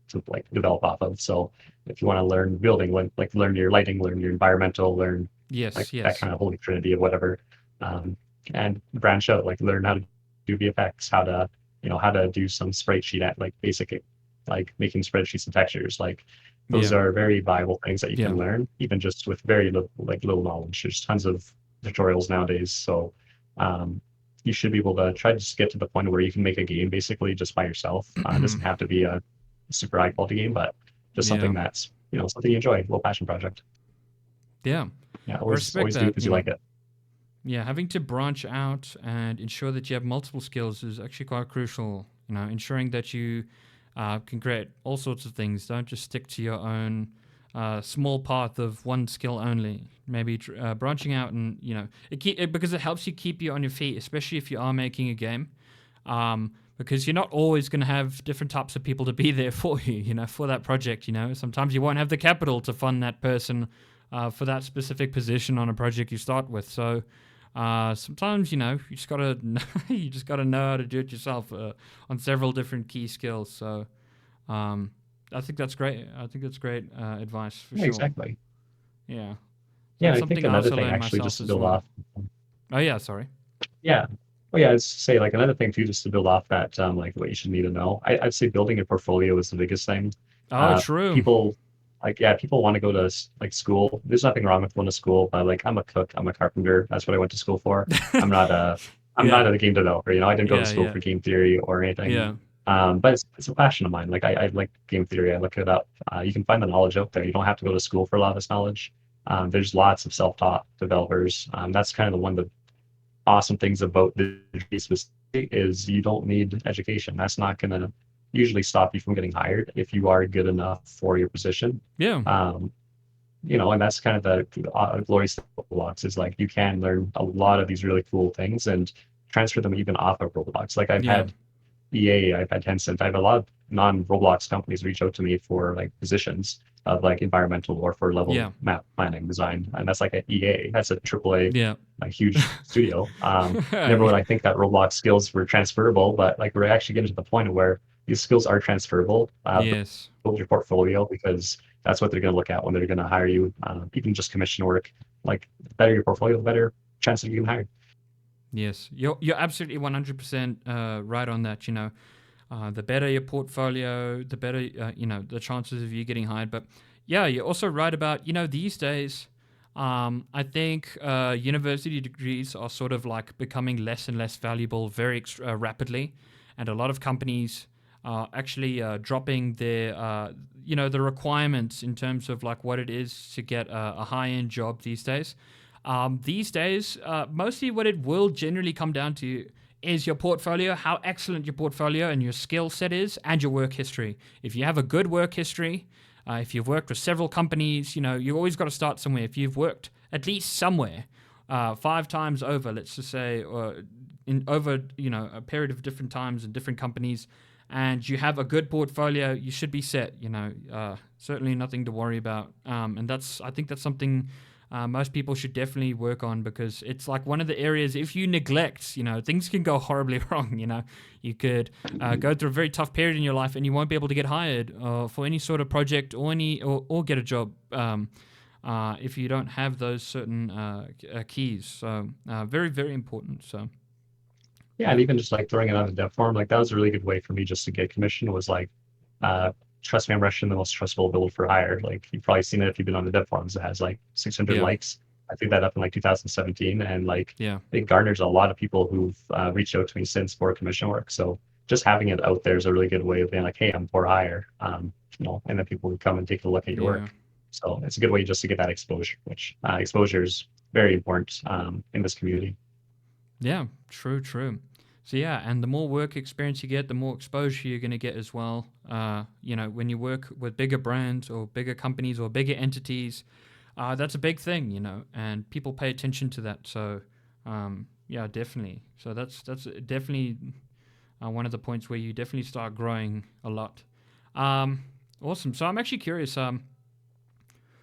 Speaker 2: to like develop off of. So if you want to learn building, like learn your lighting, learn your environmental, learn like
Speaker 1: Yes.
Speaker 2: that
Speaker 1: Yes.
Speaker 2: kind of holy trinity of whatever, and branch out, like learn how to do VFX, how to do some sprite sheet at like basic, like making spreadsheets and textures. Like those
Speaker 1: Yeah.
Speaker 2: are very viable things that you
Speaker 1: Yeah.
Speaker 2: can learn, even just with very little knowledge. There's tons of tutorials nowadays. So um, you should be able to try to just get to the point where you can make a game basically just by yourself. It doesn't have to be a super high quality game, but just something
Speaker 1: Yeah.
Speaker 2: that's, something you enjoy, a little passion project.
Speaker 1: Yeah.
Speaker 2: Yeah,
Speaker 1: I
Speaker 2: always
Speaker 1: respect
Speaker 2: always do it
Speaker 1: that.
Speaker 2: because you like it.
Speaker 1: Yeah, having to branch out and ensure that you have multiple skills is actually quite crucial. Ensuring that you can create all sorts of things. Don't just stick to your own small path of one skill only. Maybe branching out, and because it helps you keep you on your feet, especially if you are making a game. Because you're not always going to have different types of people to be there for you. For that project. Sometimes you won't have the capital to fund that person for that specific position on a project you start with. So sometimes you just gotta you just gotta know how to do it yourself on several different key skills. So um, I think that's great. I think that's great advice for
Speaker 2: Yeah,
Speaker 1: sure.
Speaker 2: exactly.
Speaker 1: Yeah,
Speaker 2: Yeah,
Speaker 1: that's
Speaker 2: I think
Speaker 1: something I
Speaker 2: another
Speaker 1: also
Speaker 2: thing
Speaker 1: learned
Speaker 2: actually
Speaker 1: myself
Speaker 2: just to
Speaker 1: as
Speaker 2: build
Speaker 1: well.
Speaker 2: off.
Speaker 1: Oh yeah, sorry.
Speaker 2: Yeah. Well, yeah, I'd say like another thing too, just to build off that, like what you should need to know. I'd say building a portfolio is the biggest thing.
Speaker 1: Oh, true.
Speaker 2: People people want to go to like school. There's nothing wrong with going to school, but like I'm a cook, I'm a carpenter. That's what I went to school for. I'm not a I'm
Speaker 1: Yeah,
Speaker 2: not a game developer. I didn't go to
Speaker 1: yeah,
Speaker 2: school
Speaker 1: yeah,
Speaker 2: for game theory or anything.
Speaker 1: yeah,
Speaker 2: But it's a passion of mine. Like I like game theory. I look it up. You can find the knowledge out there. You don't have to go to school for a lot of this knowledge. There's lots of self-taught developers. That's kind of the one of the awesome things about the specific is you don't need education. That's not going to usually stop you from getting hired if you are good enough for your position.
Speaker 1: yeah,
Speaker 2: Um, and that's kind of the glorious thing of Roblox is like you can learn a lot of these really cool things and transfer them even off of Roblox. Like I've
Speaker 1: yeah,
Speaker 2: had EA, I've had Tencent, I have a lot of non-Roblox companies reach out to me for like positions of like environmental or for level
Speaker 1: yeah,
Speaker 2: map planning design, and that's like at EA. That's a AAA,
Speaker 1: yeah.
Speaker 2: a huge studio. Never
Speaker 1: Yeah.
Speaker 2: would I think that Roblox skills were transferable, but like we're actually getting to the point where these skills are transferable.
Speaker 1: Yes.
Speaker 2: Build your portfolio because that's what they're going to look at when they're going to hire you. Even just commission work, like the better your portfolio, the better chance that you can hire.
Speaker 1: Yes, you're absolutely 100% right on that. The better your portfolio, the better the chances of you getting hired. But yeah, you're also right about these days. I think university degrees are sort of like becoming less and less valuable very rapidly, and a lot of companies are actually dropping their the requirements in terms of like what it is to get a high end job these days. These days, mostly what it will generally come down to is your portfolio, how excellent your portfolio and your skill set is, and your work history. If you have a good work history, if you've worked with several companies, you always got to start somewhere. If you've worked at least somewhere 5 times over, let's just say, or in over a period of different times and different companies, and you have a good portfolio, you should be set. Certainly nothing to worry about. And I think that's something most people should definitely work on, because it's like one of the areas, if you neglect, things can go horribly wrong. You could go through a very tough period in your life and you won't be able to get hired for any sort of project or or get a job. if you don't have those certain keys. So very, very important. So
Speaker 2: Yeah, and even just like throwing it on the dev forum, like that was a really good way for me just to get commission. Was like uh, Trustmeimrussian, the most trustable build for hire. Like you've probably seen it if you've been on the dev forums. It has like 600
Speaker 1: yeah,
Speaker 2: likes. I threw that up in like 2017, and like
Speaker 1: yeah,
Speaker 2: it garners a lot of people who've reached out to me since for commission work. So just having it out there is a really good way of being like, hey, I'm for hire. And then people would come and take a look at your
Speaker 1: yeah.
Speaker 2: work. So it's a good way just to get that exposure, which exposure is very important in this community.
Speaker 1: Yeah, true, true. So yeah, and the more work experience you get, the more exposure you're going to get as well. When you work with bigger brands or bigger companies or bigger entities, that's a big thing, and people pay attention to that. So yeah, definitely. So that's definitely one of the points where you definitely start growing a lot. Awesome. So I'm actually curious.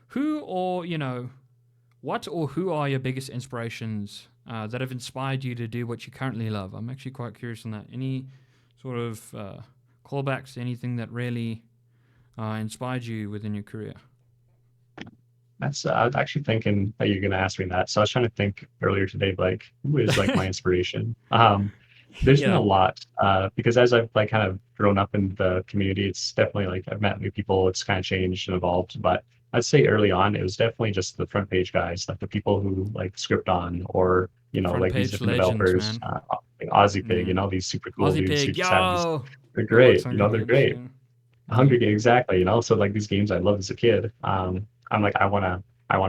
Speaker 1: Who or what or who are your biggest inspirations that have inspired you to do what you currently love? I'm actually quite curious on that. Any sort of callbacks to anything that really inspired you within your career?
Speaker 2: That's I was actually thinking that you're gonna ask me that. So I was trying to think earlier today, like who is like my inspiration? There's been a
Speaker 1: Yeah.
Speaker 2: lot because as I've like kind of grown up in the community, it's definitely like I've met new people. It's kind of changed and evolved. But I'd say early on, it was definitely just the front page guys, like the people who like script on or
Speaker 1: Front
Speaker 2: like these
Speaker 1: page
Speaker 2: different
Speaker 1: legends,
Speaker 2: developers,
Speaker 1: man.
Speaker 2: like Aussie Pig,
Speaker 1: Yeah.
Speaker 2: these super cool
Speaker 1: Aussie
Speaker 2: dudes who
Speaker 1: Pig,
Speaker 2: just have these.
Speaker 1: yo!
Speaker 2: They're
Speaker 1: Roblox
Speaker 2: great,
Speaker 1: Hunger
Speaker 2: they're
Speaker 1: Games,
Speaker 2: great.
Speaker 1: yeah. Yeah.
Speaker 2: Hunger Games, exactly. So like these games I loved as a kid. I'm like I wanna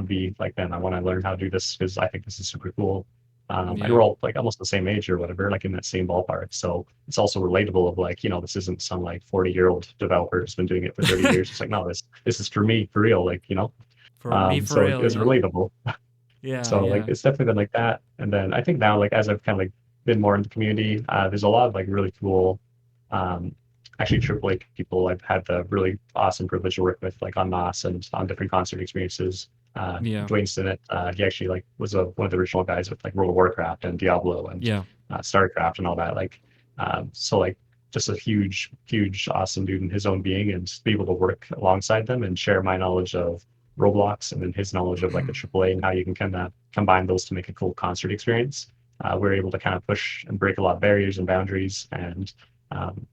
Speaker 2: be like them. I want to learn how to do this because I think this is super cool. And
Speaker 1: Yeah.
Speaker 2: we're all like almost the same age or whatever, like in that same ballpark. So it's also relatable of like, this isn't some like 40-year-old developer who's been doing it for 30 years. It's like, no, this is for me for real, like.
Speaker 1: For me, for
Speaker 2: So
Speaker 1: real,
Speaker 2: it's
Speaker 1: yeah.
Speaker 2: relatable.
Speaker 1: Yeah,
Speaker 2: So like
Speaker 1: yeah.
Speaker 2: it's definitely been like that. And then I think now like as I've kind of like been more in the community, there's a lot of like really cool um actually AAA people I've had the really awesome privilege to work with like on NOS and on different concert experiences.
Speaker 1: Yeah.
Speaker 2: Dwayne Sinnott, he actually like was one of the original guys with like World of Warcraft and Diablo and
Speaker 1: Yeah.
Speaker 2: StarCraft and all that. So like just a huge, huge, awesome dude in his own being, and to be able to work alongside them and share my knowledge of Roblox and then his knowledge of like the AAA and how you can kind of combine those to make a cool concert experience. We're able to kind of push and break a lot of barriers and boundaries and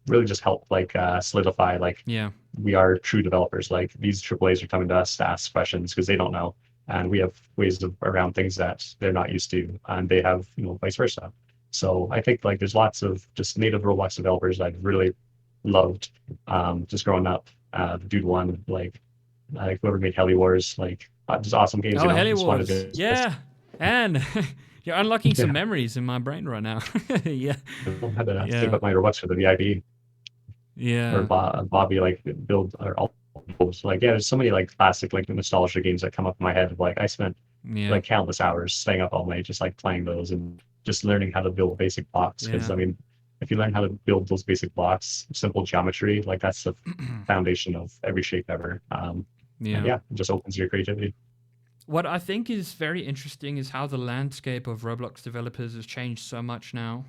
Speaker 2: really just help like solidify like
Speaker 1: Yeah.
Speaker 2: we are true developers. Like these AAAs are coming to us to ask questions because they don't know, and we have ways around things that they're not used to, and they have vice versa. So I think like there's lots of just native Roblox developers I've really loved just growing up. Dude one like whoever made Heli Wars, like just awesome games.
Speaker 1: Oh, Heli
Speaker 2: Just wanted
Speaker 1: Wars.
Speaker 2: to just
Speaker 1: Yeah. And you're unlocking some
Speaker 2: yeah,
Speaker 1: memories in my brain right now. Yeah.
Speaker 2: I had to save
Speaker 1: Yeah.
Speaker 2: up my Robux for the VIB or
Speaker 1: Yeah.
Speaker 2: Bobby like build or all those. Like yeah, there's so many like classic like nostalgia games that come up in my head. Like I spent
Speaker 1: Yeah.
Speaker 2: like countless hours staying up all night just like playing those and just learning how to build basic blocks. Because
Speaker 1: Yeah.
Speaker 2: I mean, if you learn how to build those basic blocks, simple geometry, like that's the foundation of every shape ever. And
Speaker 1: Yeah.
Speaker 2: yeah, it just opens your creativity.
Speaker 1: What I think is very interesting is how the landscape of Roblox developers has changed so much now.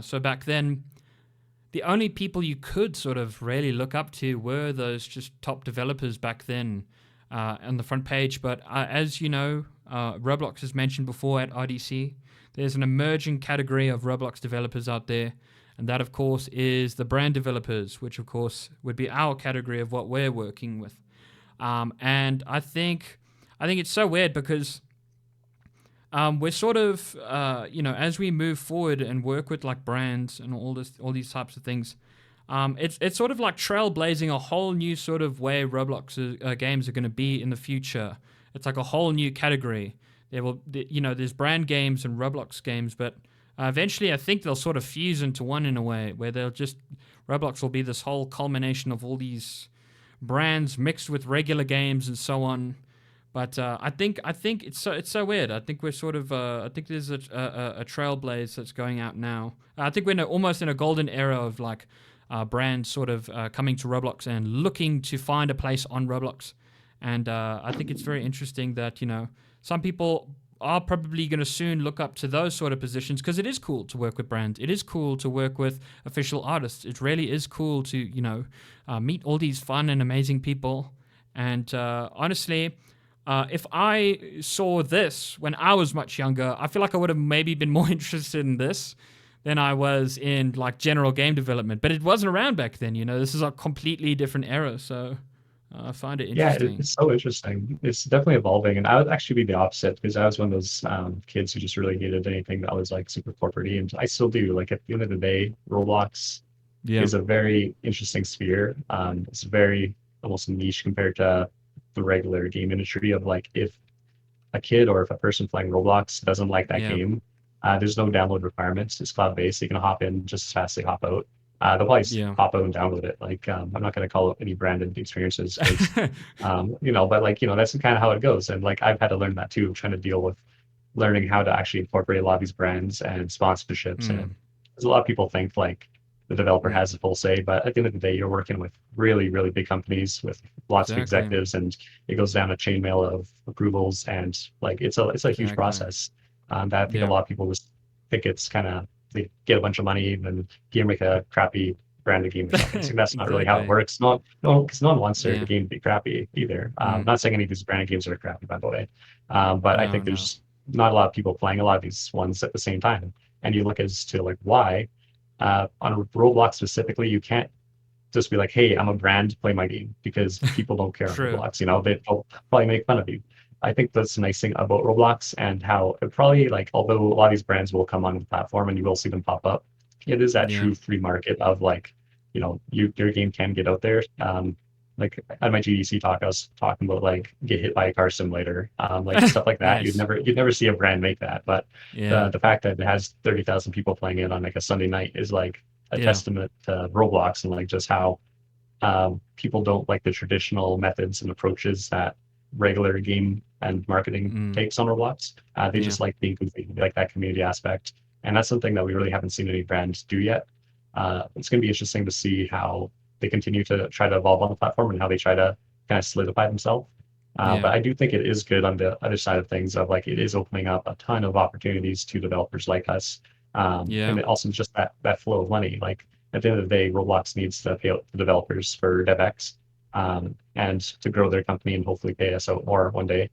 Speaker 1: So back then, the only people you could sort of really look up to were those just top developers back then on the front page. But as you know, Roblox has mentioned before at RDC, there's an emerging category of Roblox developers out there. And that, of course, is the brand developers, which, of course, would be our category of what we're working with. And I think it's so weird because we're sort of as we move forward and work with like brands and all these types of things, it's sort of like trailblazing a whole new sort of way Roblox games are going to be in the future. It's like a whole new category. There's brand games and Roblox games, but eventually I think they'll sort of fuse into one in a way where Roblox will be this whole culmination of all these brands mixed with regular games and so on. But I think it's so weird. I think we're sort of I think there's a trailblaze that's going out now. I think we're almost in a golden era of like brands sort of coming to Roblox and looking to find a place on Roblox. And I think it's very interesting that some people are probably going to soon look up to those sort of positions because it is cool to work with brands. It is cool to work with official artists. It really is cool to meet all these fun and amazing people. And honestly, if I saw this when I was much younger, I feel like I would have maybe been more interested in this than I was in like general game development. But it wasn't around back then, you know. This is a completely different era, so I find it
Speaker 2: Yeah,
Speaker 1: interesting.
Speaker 2: it's so interesting. It's definitely evolving, and I would actually be the opposite because I was one of those kids who just really hated anything that was like super corporate and I still do. Like at the end of the day, Roblox
Speaker 1: Yeah,
Speaker 2: is a very interesting sphere. It's very almost niche compared to the regular game industry of like if a kid or if a person playing Roblox doesn't like that
Speaker 1: yeah,
Speaker 2: game, there's no download requirements. It's cloud-based. You can hop in just as fast as they hop out. They'll probably
Speaker 1: yeah.
Speaker 2: hop out and download it. Like I'm not going to call it any branded experiences because but like that's kind of how it goes. And like I've had to learn that too, trying to deal with learning how to actually incorporate a lot of these brands and sponsorships. And
Speaker 1: Mm,
Speaker 2: because a lot of people think like the developer
Speaker 1: mm,
Speaker 2: has the full say, but at the end of the day, you're working with really, really big companies with lots of
Speaker 1: exactly,
Speaker 2: executives, and it goes down a chain mail of approvals, and like it's a huge
Speaker 1: exactly.
Speaker 2: process that I think a
Speaker 1: Yeah,
Speaker 2: lot of people just think it's kind of they get a bunch of money and then game make a crappy branded game or something. So that's not really how it
Speaker 1: exactly.
Speaker 2: works. No, because no one wants their
Speaker 1: Yeah.
Speaker 2: game to be crappy either.
Speaker 1: Mm,
Speaker 2: Not saying any of these branded games are crappy, by the way, but I
Speaker 1: no,
Speaker 2: think
Speaker 1: no.
Speaker 2: there's not a lot of people playing a lot of these ones at the same time. And you look as to like why on Roblox specifically, you can't just be like, "Hey, I'm a brand, play my game," because people don't care on
Speaker 1: True.
Speaker 2: Roblox. They'll probably make fun of you. I think that's the nice thing about Roblox and how it probably like, although a lot of these brands will come on the platform and you will see them pop up, it is that
Speaker 1: Yeah.
Speaker 2: true free market of like, your game can get out there. Like at my GDC talk, I was talking about like get hit by a car simulator, like stuff like that. You'd
Speaker 1: Nice.
Speaker 2: never you'd never see a brand make that, but
Speaker 1: Yeah.
Speaker 2: the fact that it has 30,000 people playing it on like a Sunday night is like a
Speaker 1: Yeah.
Speaker 2: testament to Roblox and like just how people don't like the traditional methods and approaches that regular game and marketing
Speaker 1: Mm,
Speaker 2: takes on Roblox. They
Speaker 1: yeah.
Speaker 2: just like being goofy, they like that community aspect, and that's something that we really haven't seen any brands do yet. It's going to be interesting to see how they continue to try to evolve on the platform and how they try to kind of solidify themselves.
Speaker 1: Yeah.
Speaker 2: But I do think it is good on the other side of things of like it is opening up a ton of opportunities to developers like us.
Speaker 1: Yeah.
Speaker 2: And it also just that flow of money. Like at the end of the day, Roblox needs to pay out the developers for DevX and to grow their company and hopefully pay us out more one day.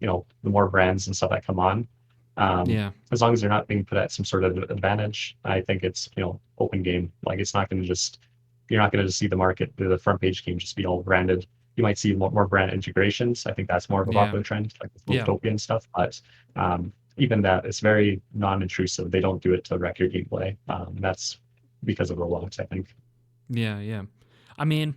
Speaker 2: The more brands and stuff that come on,
Speaker 1: Yeah.
Speaker 2: as long as they're not being put at some sort of advantage, I think it's open game. Like it's not going to just you're not going to just see the market the front page game just be all branded. You might see more brand integrations. I think that's more of a
Speaker 1: Yeah.
Speaker 2: popular trend, like with
Speaker 1: Yeah.
Speaker 2: Utopia and stuff. But even that, it's very non-intrusive. They don't do it to wreck your gameplay. That's because of Roblox, I think.
Speaker 1: Yeah. Yeah. I mean,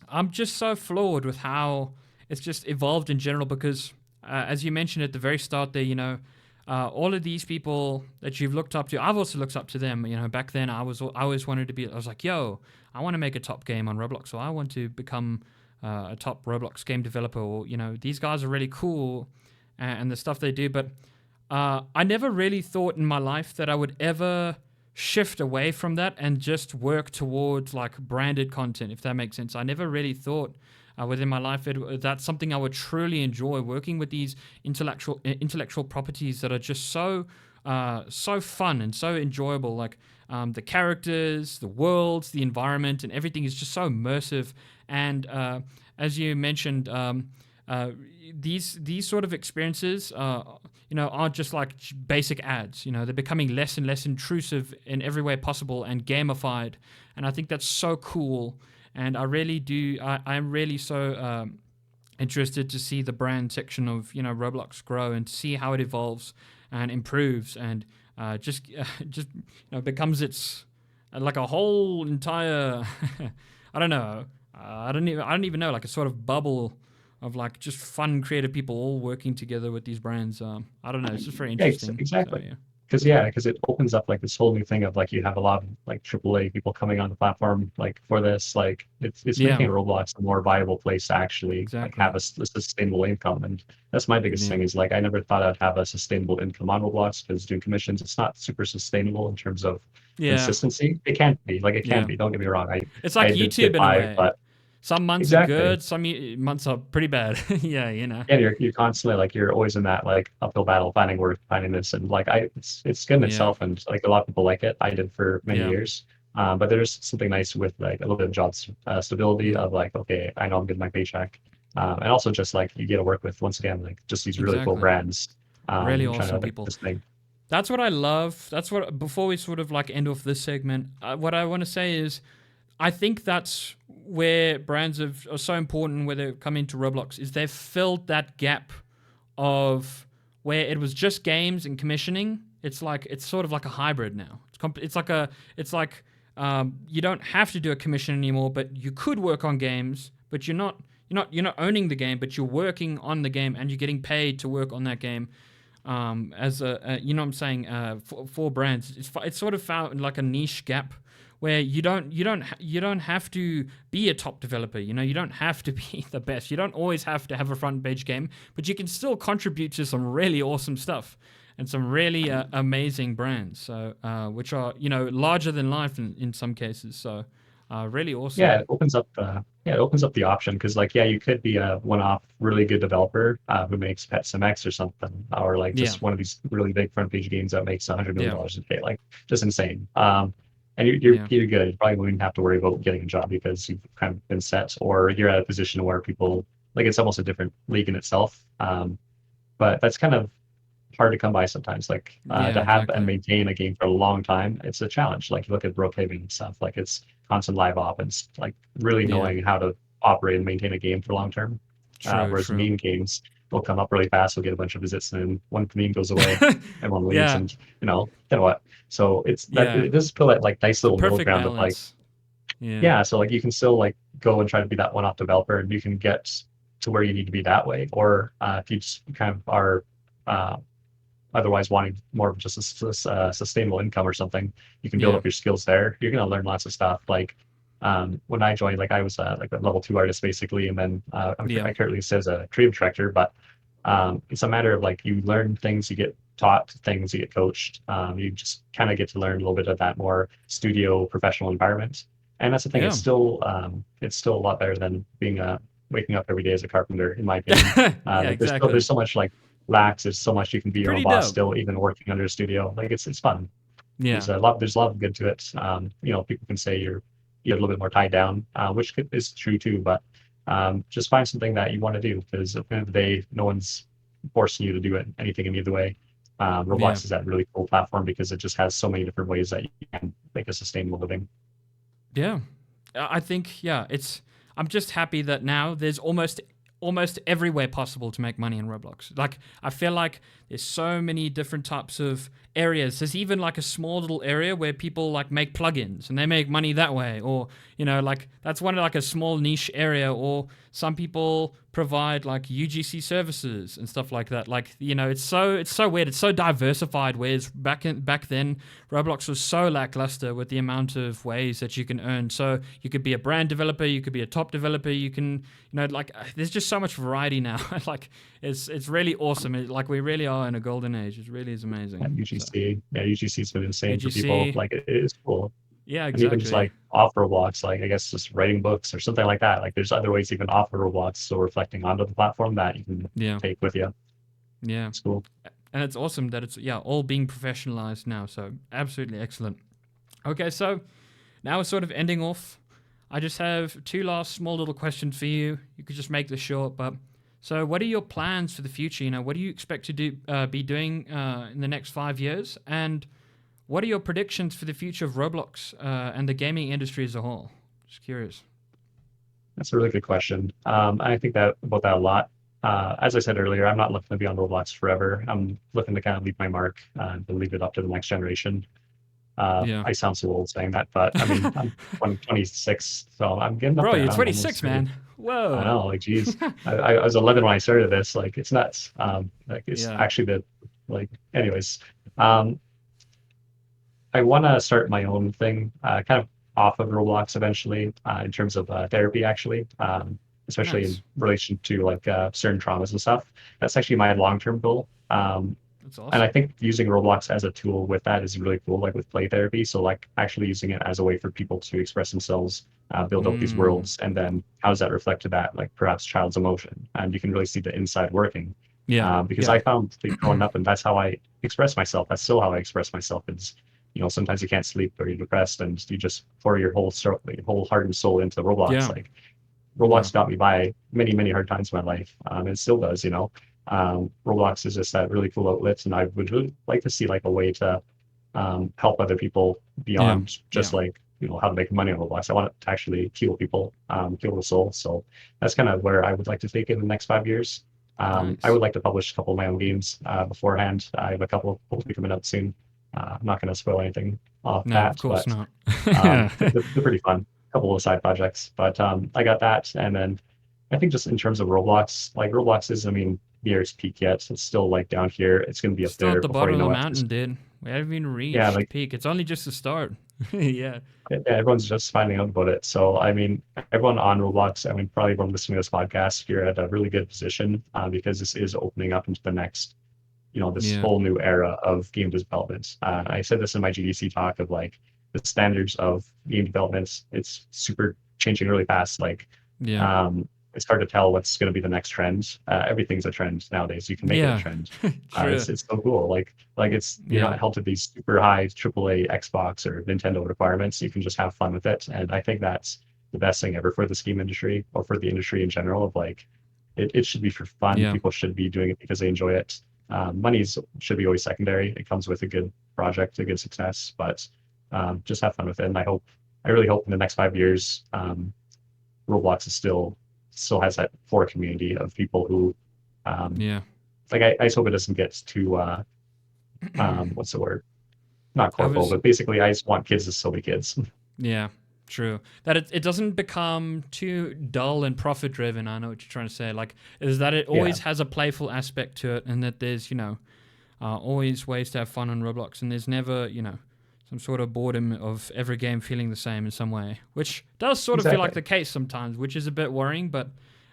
Speaker 1: I'm just so floored with how it's just evolved in general because, as you mentioned at the very start there, all of these people that you've looked up to, I've also looked up to them. You know, back then I always wanted to be. I was like, yo, I want to make a top game on Roblox, or I want to become a top Roblox game developer, or these guys are really cool and the stuff they do. But I never really thought in my life that I would ever shift away from that and just work towards like branded content, if that makes sense. I never really thought within my life that's something I would truly enjoy, working with these intellectual properties that are just so fun and so enjoyable. Like the characters, the worlds, the environment, and everything is just so immersive. And as you mentioned, these sort of experiences, aren't just like basic ads. They're becoming less and less intrusive in every way possible and gamified. And I think that's so cool. And I really do. I'm really so interested to see the brand section of Roblox grow and to see how it evolves and improves and just becomes its like a whole entire I don't know I don't even know, like a sort of bubble of like just fun creative people all working together with these brands. I don't know, it's just very
Speaker 2: Yeah,
Speaker 1: interesting. So
Speaker 2: exactly.
Speaker 1: yeah.
Speaker 2: Because it opens up like this whole new thing of like you have a lot of like AAA people coming on the platform like for this. Like it's
Speaker 1: Yeah,
Speaker 2: making Roblox a more viable place to actually like
Speaker 1: exactly.
Speaker 2: have a sustainable income. And that's my biggest
Speaker 1: Yeah,
Speaker 2: thing is like I never thought I'd have a sustainable income on Roblox because doing commissions, it's not super sustainable in terms of
Speaker 1: yeah,
Speaker 2: consistency. It can be like it can
Speaker 1: yeah.
Speaker 2: be. Don't get me wrong.
Speaker 1: It's
Speaker 2: I
Speaker 1: like
Speaker 2: did
Speaker 1: YouTube
Speaker 2: get
Speaker 1: in a
Speaker 2: by,
Speaker 1: way.
Speaker 2: but
Speaker 1: Some months are
Speaker 2: exactly.
Speaker 1: good, some months are pretty bad. Yeah.
Speaker 2: Yeah, you're constantly like you're always in that like uphill battle finding work, finding this, and like it's good in
Speaker 1: Yeah,
Speaker 2: itself, and like a lot of people like it. I did for many
Speaker 1: yeah.
Speaker 2: years, but there's something nice with like a little bit of job stability
Speaker 1: Mm,
Speaker 2: of like okay, I know I'm getting my paycheck, And also just like you get to work with, once again, like just these really cool
Speaker 1: Exactly.
Speaker 2: brands,
Speaker 1: Really
Speaker 2: trying to
Speaker 1: awesome
Speaker 2: like
Speaker 1: people.
Speaker 2: this thing.
Speaker 1: That's what I love. That's what, before we sort of like end off this segment, what I want to say is I think that's where brands are so important, where they come into Roblox, is they've filled that gap of where it was just games and commissioning. It's sort of like a hybrid now. It's like you don't have to do a commission anymore, but you could work on games, but you're not owning the game, but you're working on the game and you're getting paid to work on that game. As you know what I'm saying, for brands, it's sort of found like a niche gap where you don't have to be a top developer. You don't have to be the best. You don't always have to have a front page game, but you can still contribute to some really awesome stuff and some really amazing brands. So which are larger than life in some cases. So really
Speaker 2: Yeah,
Speaker 1: awesome.
Speaker 2: it opens up the option because like you could be a one-off really good developer who makes Pet MX or something, or like
Speaker 1: Yeah,
Speaker 2: just one of these really big front page games that makes $100 million
Speaker 1: yeah,
Speaker 2: a day, like just insane. And
Speaker 1: yeah,
Speaker 2: you're good. You probably wouldn't have to worry about getting a job because you've kind of been set, or you're at a position where people like it's almost a different league in itself. But that's kind of hard to come by sometimes. Like
Speaker 1: yeah.
Speaker 2: to have and
Speaker 1: Exactly.
Speaker 2: maintain a game for a long time, it's a challenge. Like you look at Brookhaven and stuff, like it's constant live op and it's like really
Speaker 1: Yeah.
Speaker 2: knowing how to operate and maintain a game for long term.
Speaker 1: True.
Speaker 2: Whereas
Speaker 1: True.
Speaker 2: meme games will come up really fast, we'll get a bunch of visits, and then one meme goes away, everyone leaves,
Speaker 1: Yeah.
Speaker 2: and then what? So it's that
Speaker 1: Yeah.
Speaker 2: it does feel that like nice
Speaker 1: It's the
Speaker 2: little middle
Speaker 1: perfect
Speaker 2: ground of like,
Speaker 1: balance. Yeah.
Speaker 2: yeah, so like you can still like go and try to be that one-off developer, and you can get to where you need to be that way. Or if you just kind of are uh, otherwise wanting more of just a sustainable income or something, you can build
Speaker 1: Yeah.
Speaker 2: up your skills there. You're gonna learn lots of stuff. Like when I joined, like I was like a level 2 artist basically, and then
Speaker 1: Yeah.
Speaker 2: I currently sit as a creative director. But it's a matter of like you learn things, you get taught things, you get coached. You just kind of get to learn a little bit of that more studio professional environment. And that's the thing.
Speaker 1: Yeah.
Speaker 2: It's still a lot better than being waking up every day as a carpenter, in my opinion.
Speaker 1: Yeah.
Speaker 2: Like
Speaker 1: Exactly.
Speaker 2: there's so much like lax. There's so much you can be your own
Speaker 1: Pretty
Speaker 2: boss
Speaker 1: dope.
Speaker 2: still, even working under a studio. Like it's fun.
Speaker 1: Yeah.
Speaker 2: There's a lot of good to it. People can say you're a little bit more tied down, which is true too. But just find something that you want to do because at the end of the day, no one's forcing you to do it anything any other way.
Speaker 1: Yeah.
Speaker 2: Roblox is that really cool platform because it just has so many different ways that you can make a sustainable living.
Speaker 1: Yeah. I think I'm just happy that now there's almost everywhere possible to make money in Roblox. Like I feel like there's so many different types of areas. There's even like a small little area where people like make plugins and they make money that way, or like that's one like a small niche area. Or some people provide like UGC services and stuff like that. Like it's so weird. It's so diversified. Whereas back then Roblox was so lackluster with the amount of ways that you can earn. So you could be a brand developer, you could be a top developer, you can like there's just so much variety now. Like it's really awesome. Like we really are in a golden age. It really is amazing.
Speaker 2: At
Speaker 1: So
Speaker 2: UGC, yeah, UGC's been insane for people.
Speaker 1: UGC,
Speaker 2: Like it is cool.
Speaker 1: yeah,
Speaker 2: And even just
Speaker 1: exactly.
Speaker 2: like off Roblox, like I guess just writing books or something like that. Like there's other ways even off of Roblox, so reflecting onto the platform that you can
Speaker 1: Yeah,
Speaker 2: take with you.
Speaker 1: yeah,
Speaker 2: It's cool.
Speaker 1: and it's awesome that it's all being professionalized now. So absolutely excellent. Okay, so now we're sort of ending off. I just have two last small little questions for you. You could just make this short, but so what are your plans for the future? What do you expect to be doing in the next 5 years? And what are your predictions for the future of Roblox and the gaming industry as a whole? Just curious.
Speaker 2: That's a really good question. I think that about that a lot. As I said earlier, I'm not looking to be on Roblox forever. I'm looking to kind of leave my mark and leave it up to the next generation.
Speaker 1: Yeah.
Speaker 2: I sound so old saying that, but I mean, I'm 26, so I'm getting up
Speaker 1: Bro,
Speaker 2: there.
Speaker 1: you're
Speaker 2: I'm
Speaker 1: 26,
Speaker 2: almost 30.
Speaker 1: man.
Speaker 2: I
Speaker 1: Whoa.
Speaker 2: know, like, geez, I was 11 when I started this. Like, it's nuts. Like, it's
Speaker 1: Yeah.
Speaker 2: actually like, anyways, um, I want to start my own thing, kind of off of Roblox eventually, in terms of therapy, actually, especially in
Speaker 1: Nice.
Speaker 2: relation to like certain traumas and stuff. That's actually my long-term goal.
Speaker 1: That's
Speaker 2: And I
Speaker 1: awesome.
Speaker 2: think using Roblox as a tool with that is really cool, like with play therapy. So like actually using it as a way for people to express themselves, build out these
Speaker 1: Mm.
Speaker 2: worlds, and then how does that reflect to that, like perhaps child's emotion, and you can really see the inside working.
Speaker 1: Yeah.
Speaker 2: Because
Speaker 1: Yeah.
Speaker 2: I found like, growing up, and that's how I express myself. That's still how I express myself. Is sometimes you can't sleep or you're depressed, and you just pour your whole heart and soul into Roblox.
Speaker 1: Yeah.
Speaker 2: Like
Speaker 1: Yeah.
Speaker 2: Roblox got me by many hard times in my life. It still does, you know. Roblox is just that really cool outlet, and I would really like to see like a way to help other people
Speaker 1: Yeah.
Speaker 2: beyond
Speaker 1: Yeah.
Speaker 2: just like how to make money on Roblox. I want it to actually heal people, heal the soul. So that's kind of where I would like to take it in the next 5 years. I
Speaker 1: Nice.
Speaker 2: would like to publish a couple of my own games beforehand. I have a couple hopefully coming out soon. I'm not going to spoil anything off
Speaker 1: No, of
Speaker 2: that,
Speaker 1: course
Speaker 2: but
Speaker 1: not.
Speaker 2: they're pretty fun. A couple of side projects, but I got that, and then I think just in terms of Roblox, like Roblox is, I mean, near its peak yet. It's still like down here. It's going to be up
Speaker 1: Still at
Speaker 2: there
Speaker 1: the
Speaker 2: before
Speaker 1: bottom
Speaker 2: you
Speaker 1: of the
Speaker 2: know it.
Speaker 1: mountain, dude. We haven't even
Speaker 2: Yeah,
Speaker 1: reached
Speaker 2: like
Speaker 1: peak. It's only just the start. Yeah.
Speaker 2: yeah, everyone's just finding out about it. So, I mean, everyone on Roblox, I mean, probably everyone listening to this podcast, you're at a really good position because this is opening up into the next, this
Speaker 1: Yeah.
Speaker 2: whole new era of game development. I said this in my GDC talk of like the standards of game development. It's super changing really fast. Like,
Speaker 1: Yeah.
Speaker 2: um, it's hard to tell what's going to be the next trend. Everything's a trend nowadays. You can make it a
Speaker 1: Yeah.
Speaker 2: trend.
Speaker 1: True.
Speaker 2: It's so cool. Like it's you're
Speaker 1: Yeah.
Speaker 2: not held to these super high AAA Xbox or Nintendo requirements. You can just have fun with it, and I think that's the best thing ever for the game industry or for the industry in general. Of like, it should be for fun.
Speaker 1: Yeah.
Speaker 2: People should be doing it because they enjoy it. Money's should be always secondary. It comes with a good project, a good success, but just have fun with it. And I really hope in the next 5 years, Roblox is still has that core community of people who um,
Speaker 1: Yeah.
Speaker 2: like I just hope it doesn't get too what's the word? Not
Speaker 1: I
Speaker 2: corpo,
Speaker 1: was
Speaker 2: but basically I just want kids to still be kids.
Speaker 1: Yeah, true. That it doesn't become too dull and profit driven. I know what you're trying to say. Like, is that it
Speaker 2: Yeah,
Speaker 1: always has a playful aspect to it, and that there's, always ways to have fun on Roblox, and there's never, some sort of boredom of every game feeling the same in some way, which does sort of feel like
Speaker 2: exactly.
Speaker 1: the case sometimes, which is a bit worrying, but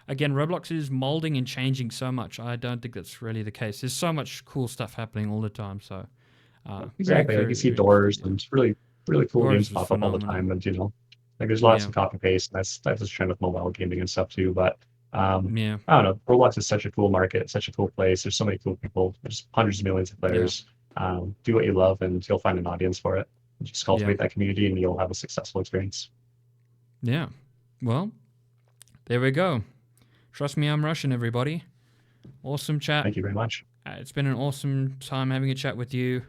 Speaker 1: again, Roblox is molding and changing so much. I don't think that's really the case. There's so much cool stuff happening all the time, so very
Speaker 2: Exactly. Like you
Speaker 1: curious,
Speaker 2: see
Speaker 1: very interested.
Speaker 2: doors
Speaker 1: Yeah.
Speaker 2: and really cool games
Speaker 1: Doors was
Speaker 2: pop up all the
Speaker 1: phenomenal.
Speaker 2: time, and like there's lots
Speaker 1: Yeah,
Speaker 2: of copy paste. And that's a trend with mobile gaming and stuff too. But
Speaker 1: yeah,
Speaker 2: I don't know. Roblox is such a cool market, such a cool place. There's so many cool people. There's hundreds of millions of
Speaker 1: yeah,
Speaker 2: players. Do what you love, and you'll find an audience for it. Just
Speaker 1: yeah.
Speaker 2: cultivate that community, and you'll have a successful experience.
Speaker 1: Yeah. Well, there we go. Trust me, I'm Russian, everybody. Awesome chat.
Speaker 2: Thank you very much.
Speaker 1: It's been an awesome time having a chat with you.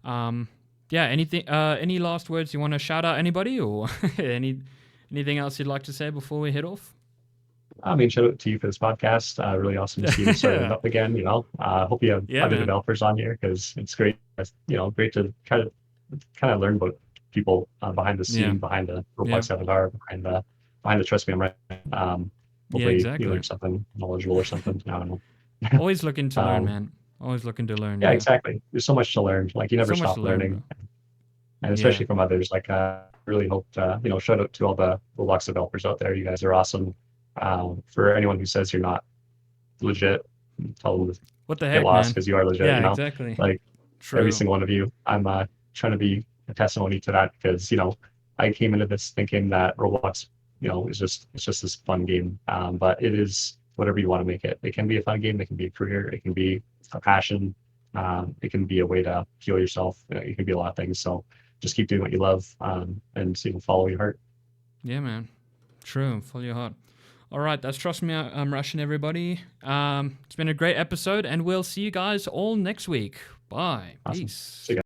Speaker 1: Yeah, anything any last words you want to shout out anybody or anything else you'd like to say before we head off?
Speaker 2: I mean, shout out to you for this podcast. Really awesome to see you starting up again. Hope you have
Speaker 1: Yeah,
Speaker 2: other
Speaker 1: man.
Speaker 2: developers on here because it's great. Great to kind of learn about people behind the
Speaker 1: Yeah.
Speaker 2: scene, behind the
Speaker 1: Yeah.
Speaker 2: Roblox avatar, behind the Trust Me, I'm right.
Speaker 1: Yeah,
Speaker 2: Hopefully you
Speaker 1: exactly.
Speaker 2: learned something knowledgeable or something. I don't know.
Speaker 1: Always looking to learn,
Speaker 2: um,
Speaker 1: man. Always looking to learn,
Speaker 2: yeah,
Speaker 1: yeah.
Speaker 2: exactly. There's so much to learn. Like you never
Speaker 1: So much to
Speaker 2: stop
Speaker 1: learn,
Speaker 2: learning,
Speaker 1: bro.
Speaker 2: and
Speaker 1: Yeah.
Speaker 2: especially from others. Like really hope shout out to all the Roblox developers out there. You guys are awesome. For anyone who says you're not legit, tell them to
Speaker 1: What the
Speaker 2: get
Speaker 1: heck,
Speaker 2: lost
Speaker 1: man?
Speaker 2: because you are legit.
Speaker 1: Yeah, exactly.
Speaker 2: Like every
Speaker 1: True.
Speaker 2: single one of you. I'm trying to be a testimony to that because I came into this thinking that Roblox, it's just this fun game. But it is whatever you want to make it. It can be a fun game. It can be a career. It can be a passion. It can be a way to heal yourself. It can be a lot of things. So just keep doing what you love and follow your heart.
Speaker 1: Yeah, man. True. Follow your heart. All right, that's Trust Me, I'm Russian, everybody. It's been a great episode, and we'll see you guys all next week. Bye.
Speaker 2: Awesome.
Speaker 1: Peace.
Speaker 2: See you guys.